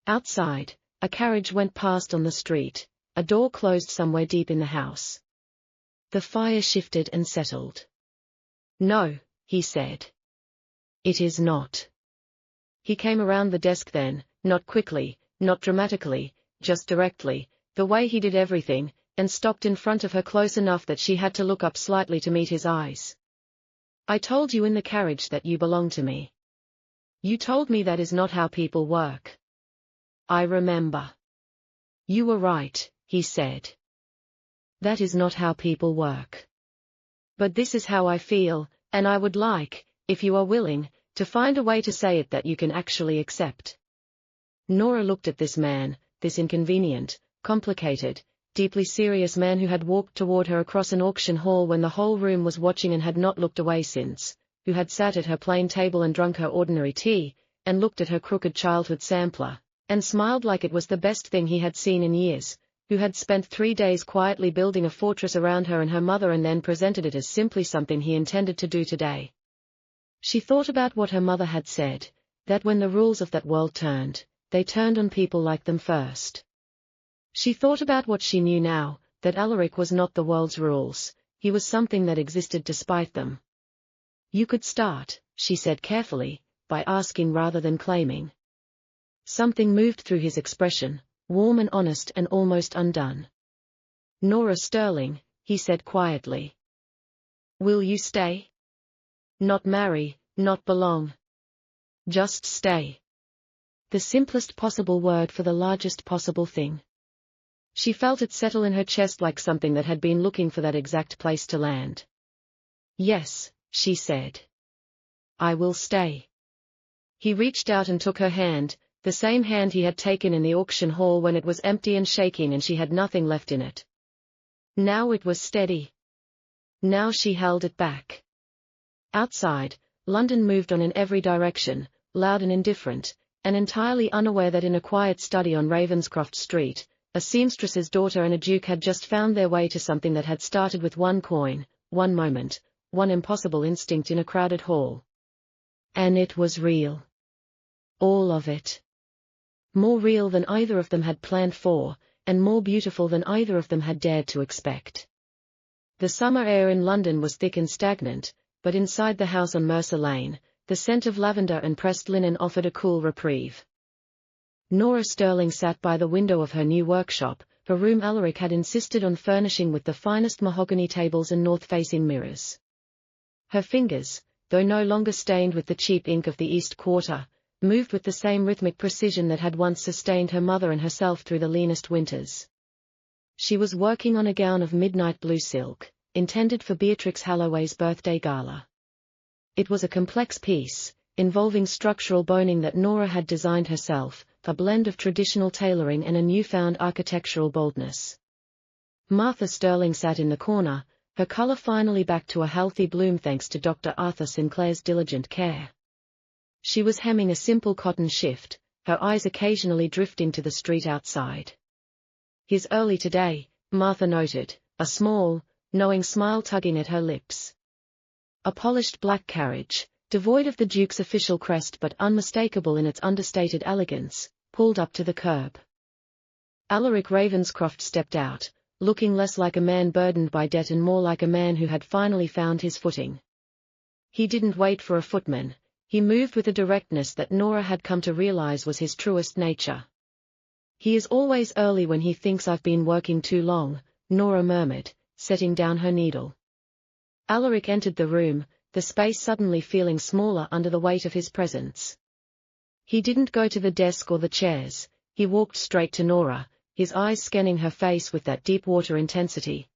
Outside, a carriage went past on the street, a door closed somewhere deep in the house. The fire shifted and settled. No, he said. It is not. He came around the desk then, not quickly, not dramatically, just directly, the way he did everything, and stopped in front of her close enough that she had to look up slightly to meet his eyes. I told you in the carriage that you belong to me. You told me that is not how people work. I remember. You were right, he said. That is not how people work. But this is how I feel, and I would like, if you are willing, to find a way to say it that you can actually accept. Nora looked at this man, this inconvenient, complicated, deeply serious man who had walked toward her across an auction hall when the whole room was watching and had not looked away since, who had sat at her plain table and drunk her ordinary tea, and looked at her crooked childhood sampler, and smiled like it was the best thing he had seen in years, who had spent 3 days quietly building a fortress around her and her mother and then presented it as simply something he intended to do today. She thought about what her mother had said, that when the rules of that world turned, they turned on people like them first. She thought about what she knew now, that Alaric was not the world's rules, he was something that existed despite them. You could start, she said carefully, by asking rather than claiming. Something moved through his expression, warm and honest and almost undone. Nora Sterling, he said quietly. Will you stay? Not marry, not belong. Just stay. The simplest possible word for the largest possible thing. She felt it settle in her chest like something that had been looking for that exact place to land. Yes, she said. I will stay. He reached out and took her hand, the same hand he had taken in the auction hall when it was empty and shaking and she had nothing left in it. Now it was steady. Now she held it back. Outside, London moved on in every direction, loud and indifferent, and entirely unaware that in a quiet study on Ravenscroft Street, a seamstress's daughter and a duke had just found their way to something that had started with 1 coin, 1 moment, 1 impossible instinct in a crowded hall. And it was real. All of it. More real than either of them had planned for, and more beautiful than either of them had dared to expect. The summer air in London was thick and stagnant, but inside the house on Mercer Lane, the scent of lavender and pressed linen offered a cool reprieve. Nora Sterling sat by the window of her new workshop, her room Alaric had insisted on furnishing with the finest mahogany tables and north-facing mirrors. Her fingers, though no longer stained with the cheap ink of the East Quarter, moved with the same rhythmic precision that had once sustained her mother and herself through the leanest winters. She was working on a gown of midnight blue silk, intended for Beatrix Halloway's birthday gala. It was a complex piece, involving structural boning that Nora had designed herself, a blend of traditional tailoring and a newfound architectural boldness. Martha Sterling sat in the corner, her color finally back to a healthy bloom thanks to Dr. Arthur Sinclair's diligent care. She was hemming a simple cotton shift, her eyes occasionally drifting to the street outside. "He's early today," Martha noted, a small, knowing smile tugging at her lips. A polished black carriage, devoid of the Duke's official crest but unmistakable in its understated elegance, pulled up to the curb. Alaric Ravenscroft stepped out, looking less like a man burdened by debt and more like a man who had finally found his footing. He didn't wait for a footman, he moved with a directness that Nora had come to realize was his truest nature. "He is always early when he thinks I've been working too long," Nora murmured, setting down her needle. Alaric entered the room, the space suddenly feeling smaller under the weight of his presence. He didn't go to the desk or the chairs, he walked straight to Nora, his eyes scanning her face with that deep-water intensity.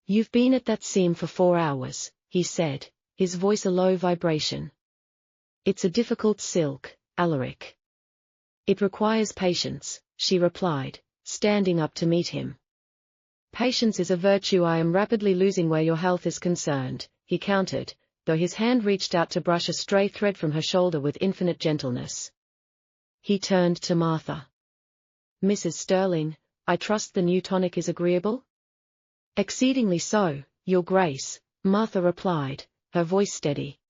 "You've been at that seam for 4 hours, he said, his voice a low vibration. "It's a difficult silk, Alaric." "It requires patience," she replied, standing up to meet him. "Patience is a virtue I am rapidly losing where your health is concerned," he countered, though his hand reached out to brush a stray thread from her shoulder with infinite gentleness. He turned to Martha. "Mrs. Sterling, I trust the new tonic is agreeable?" "Exceedingly so, Your Grace," Martha replied, her voice steady.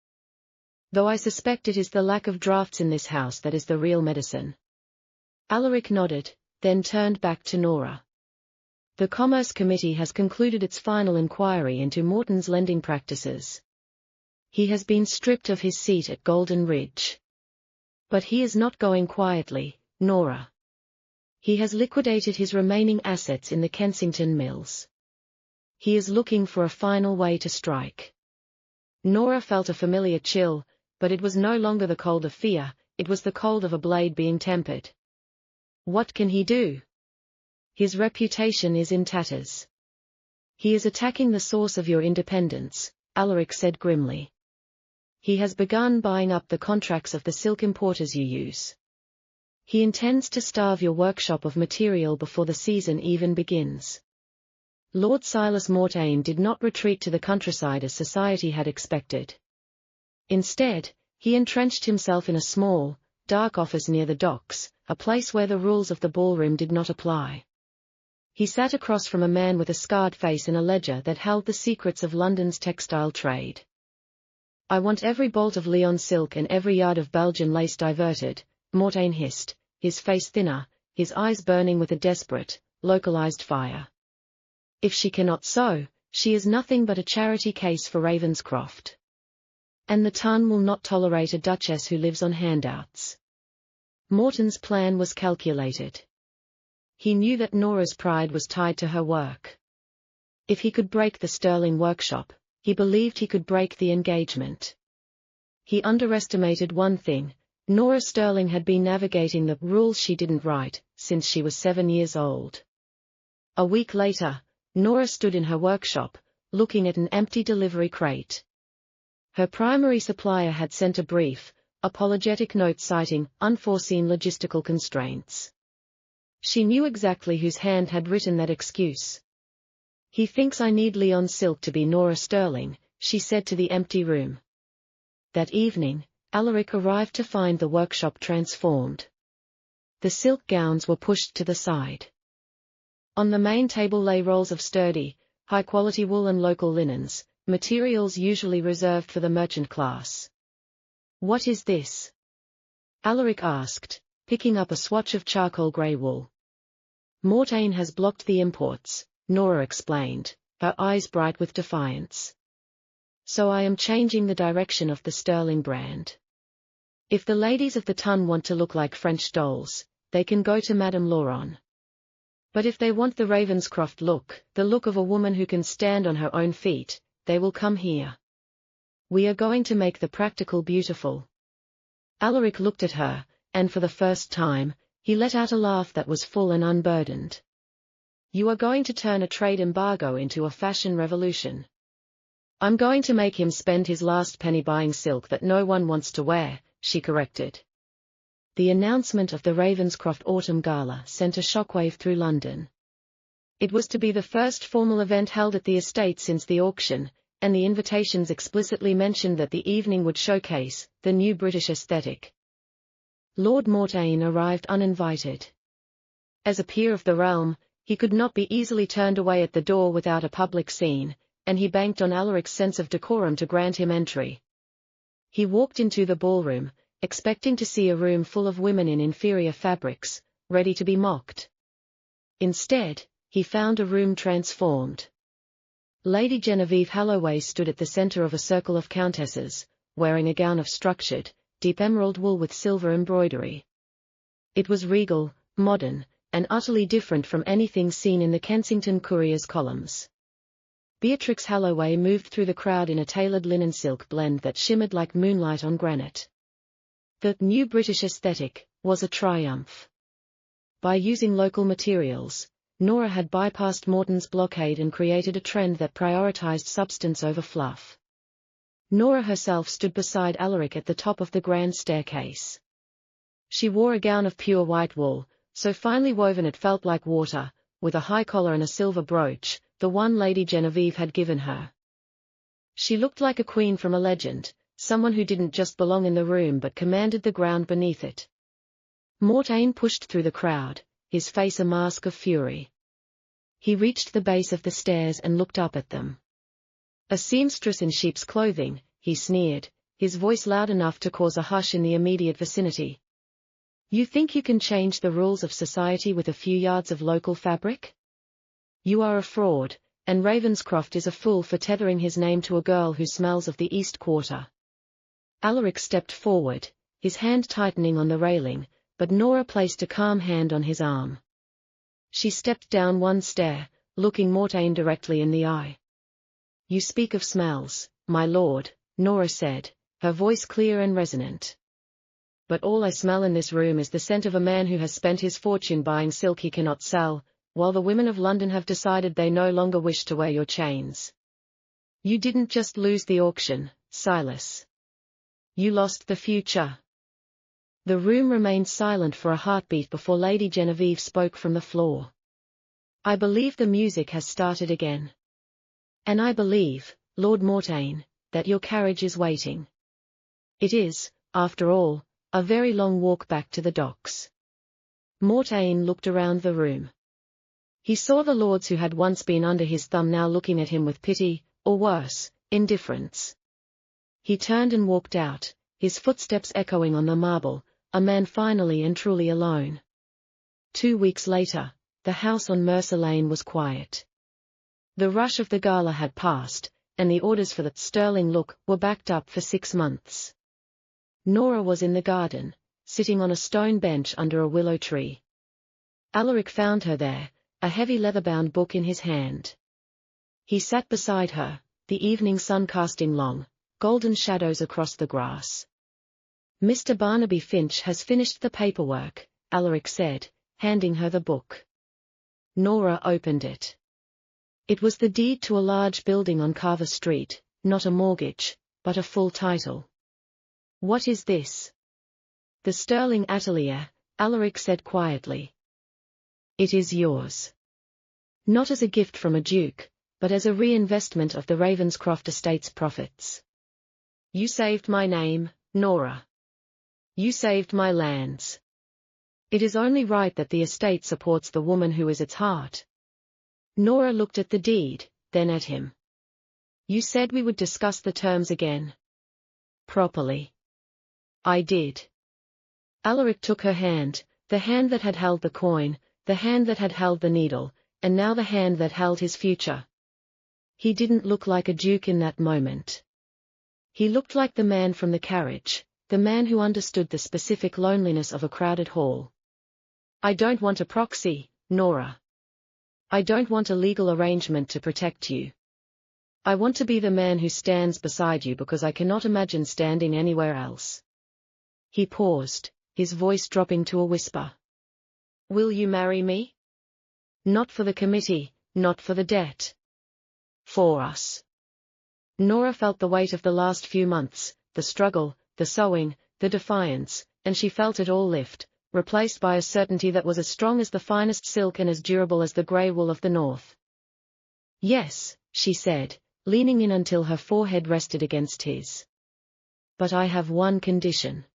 "Though I suspect it is the lack of draughts in this house that is the real medicine." Alaric nodded, then turned back to Nora. "The Commerce Committee has concluded its final inquiry into Morton's lending practices. He has been stripped of his seat at Golden Ridge. But he is not going quietly, Nora. He has liquidated his remaining assets in the Kensington mills. He is looking for a final way to strike." Nora felt a familiar chill, but it was no longer the cold of fear, it was the cold of a blade being tempered. "What can he do?" "His reputation is in tatters." "He is attacking the source of your independence," Alaric said grimly. "He has begun buying up the contracts of the silk importers you use. He intends to starve your workshop of material before the season even begins." Lord Silas Mortain did not retreat to the countryside as society had expected. Instead, he entrenched himself in a small, dark office near the docks, a place where the rules of the ballroom did not apply. He sat across from a man with a scarred face and a ledger that held the secrets of London's textile trade. "I want every bolt of Lyon silk and every yard of Belgian lace diverted," Mortain hissed, his face thinner, his eyes burning with a desperate, localized fire. "If she cannot sew, she is nothing but a charity case for Ravenscroft. And the Ton will not tolerate a duchess who lives on handouts." Morton's plan was calculated. He knew that Nora's pride was tied to her work. If he could break the Sterling workshop, he believed he could break the engagement. He underestimated one thing: Nora Sterling had been navigating the rules she didn't write since she was 7 years old. A week later, Nora stood in her workshop, looking at an empty delivery crate. Her primary supplier had sent a brief, apologetic note citing unforeseen logistical constraints. She knew exactly whose hand had written that excuse. "He thinks I need Lyon silk to be Nora Sterling," she said to the empty room. That evening, Alaric arrived to find the workshop transformed. The silk gowns were pushed to the side. On the main table lay rolls of sturdy, high-quality wool and local linens, materials usually reserved for the merchant class. "What is this?" Alaric asked, picking up a swatch of charcoal grey wool. "Mortain has blocked the imports," Nora explained, her eyes bright with defiance. "So I am changing the direction of the Sterling brand. If the ladies of the Ton want to look like French dolls, they can go to Madame Lauron." But if they want the Ravenscroft look, the look of a woman who can stand on her own feet, they will come here. We are going to make the practical beautiful. Alaric looked at her, and for the first time, he let out a laugh that was full and unburdened. You are going to turn a trade embargo into a fashion revolution. I'm going to make him spend his last penny buying silk that no one wants to wear, she corrected. The announcement of the Ravenscroft Autumn Gala sent a shockwave through London. It was to be the first formal event held at the estate since the auction, and the invitations explicitly mentioned that the evening would showcase the new British aesthetic. Lord Mortain arrived uninvited. As a peer of the realm, he could not be easily turned away at the door without a public scene, and he banked on Alaric's sense of decorum to grant him entry. He walked into the ballroom, expecting to see a room full of women in inferior fabrics, ready to be mocked. Instead, he found a room transformed. Lady Genevieve Halloway stood at the center of a circle of countesses, wearing a gown of structured, deep emerald wool with silver embroidery. It was regal, modern, and utterly different from anything seen in the Kensington Courier's columns. Beatrix Halloway moved through the crowd in a tailored linen silk blend that shimmered like moonlight on granite. The new British aesthetic was a triumph. By using local materials, Nora had bypassed Morton's blockade and created a trend that prioritized substance over fluff. Nora herself stood beside Alaric at the top of the grand staircase. She wore a gown of pure white wool, so finely woven it felt like water, with a high collar and a silver brooch, the one Lady Genevieve had given her. She looked like a queen from a legend, someone who didn't just belong in the room but commanded the ground beneath it. Mortain pushed through the crowd, his face a mask of fury. He reached the base of the stairs and looked up at them. A seamstress in sheep's clothing, he sneered, his voice loud enough to cause a hush in the immediate vicinity. You think you can change the rules of society with a few yards of local fabric? You are a fraud, and Ravenscroft is a fool for tethering his name to a girl who smells of the East Quarter. Alaric stepped forward, his hand tightening on the railing, but Nora placed a calm hand on his arm. She stepped down one stair, looking Mortain directly in the eye. You speak of smells, my lord, Nora said, her voice clear and resonant. But all I smell in this room is the scent of a man who has spent his fortune buying silk he cannot sell, while the women of London have decided they no longer wish to wear your chains. You didn't just lose the auction, Silas. You lost the future. The room remained silent for a heartbeat before Lady Genevieve spoke from the floor. I believe the music has started again. And I believe, Lord Mortain, that your carriage is waiting. It is, after all, a very long walk back to the docks. Mortain looked around the room. He saw the lords who had once been under his thumb now looking at him with pity, or worse, indifference. He turned and walked out, his footsteps echoing on the marble, a man finally and truly alone. 2 weeks later, the house on Mercer Lane was quiet. The rush of the gala had passed, and the orders for that sterling look were backed up for 6 months. Nora was in the garden, sitting on a stone bench under a willow tree. Alaric found her there, a heavy leather-bound book in his hand. He sat beside her, the evening sun casting long, golden shadows across the grass. Mr. Barnaby Finch has finished the paperwork, Alaric said, handing her the book. Nora opened it. It was the deed to a large building on Carver Street, not a mortgage, but a full title. What is this? The Sterling Atelier, Alaric said quietly. It is yours. Not as a gift from a duke, but as a reinvestment of the Ravenscroft estate's profits. You saved my name, Nora. You saved my lands. It is only right that the estate supports the woman who is its heart. Nora looked at the deed, then at him. You said we would discuss the terms again. Properly. I did. Alaric took her hand, the hand that had held the coin, the hand that had held the needle, and now the hand that held his future. He didn't look like a duke in that moment. He looked like the man from the carriage, the man who understood the specific loneliness of a crowded hall. I don't want a proxy, Nora. I don't want a legal arrangement to protect you. I want to be the man who stands beside you because I cannot imagine standing anywhere else. He paused, his voice dropping to a whisper. Will you marry me? Not for the committee, not for the debt. For us. Nora felt the weight of the last few months, the struggle, the sewing, the defiance, and she felt it all lift, replaced by a certainty that was as strong as the finest silk and as durable as the grey wool of the north. Yes, she said, leaning in until her forehead rested against his. But I have one condition.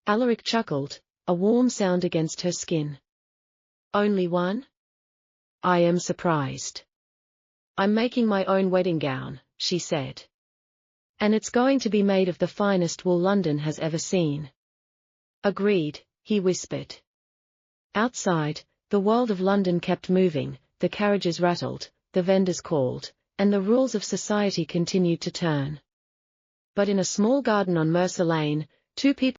Alaric chuckled, a warm sound against her skin. Only one? I am surprised. I'm making my own wedding gown, she said. And it's going to be made of the finest wool London has ever seen. Agreed, he whispered. Outside, the world of London kept moving, the carriages rattled, the vendors called, and the rules of society continued to turn. But in a small garden on Mercer Lane, two people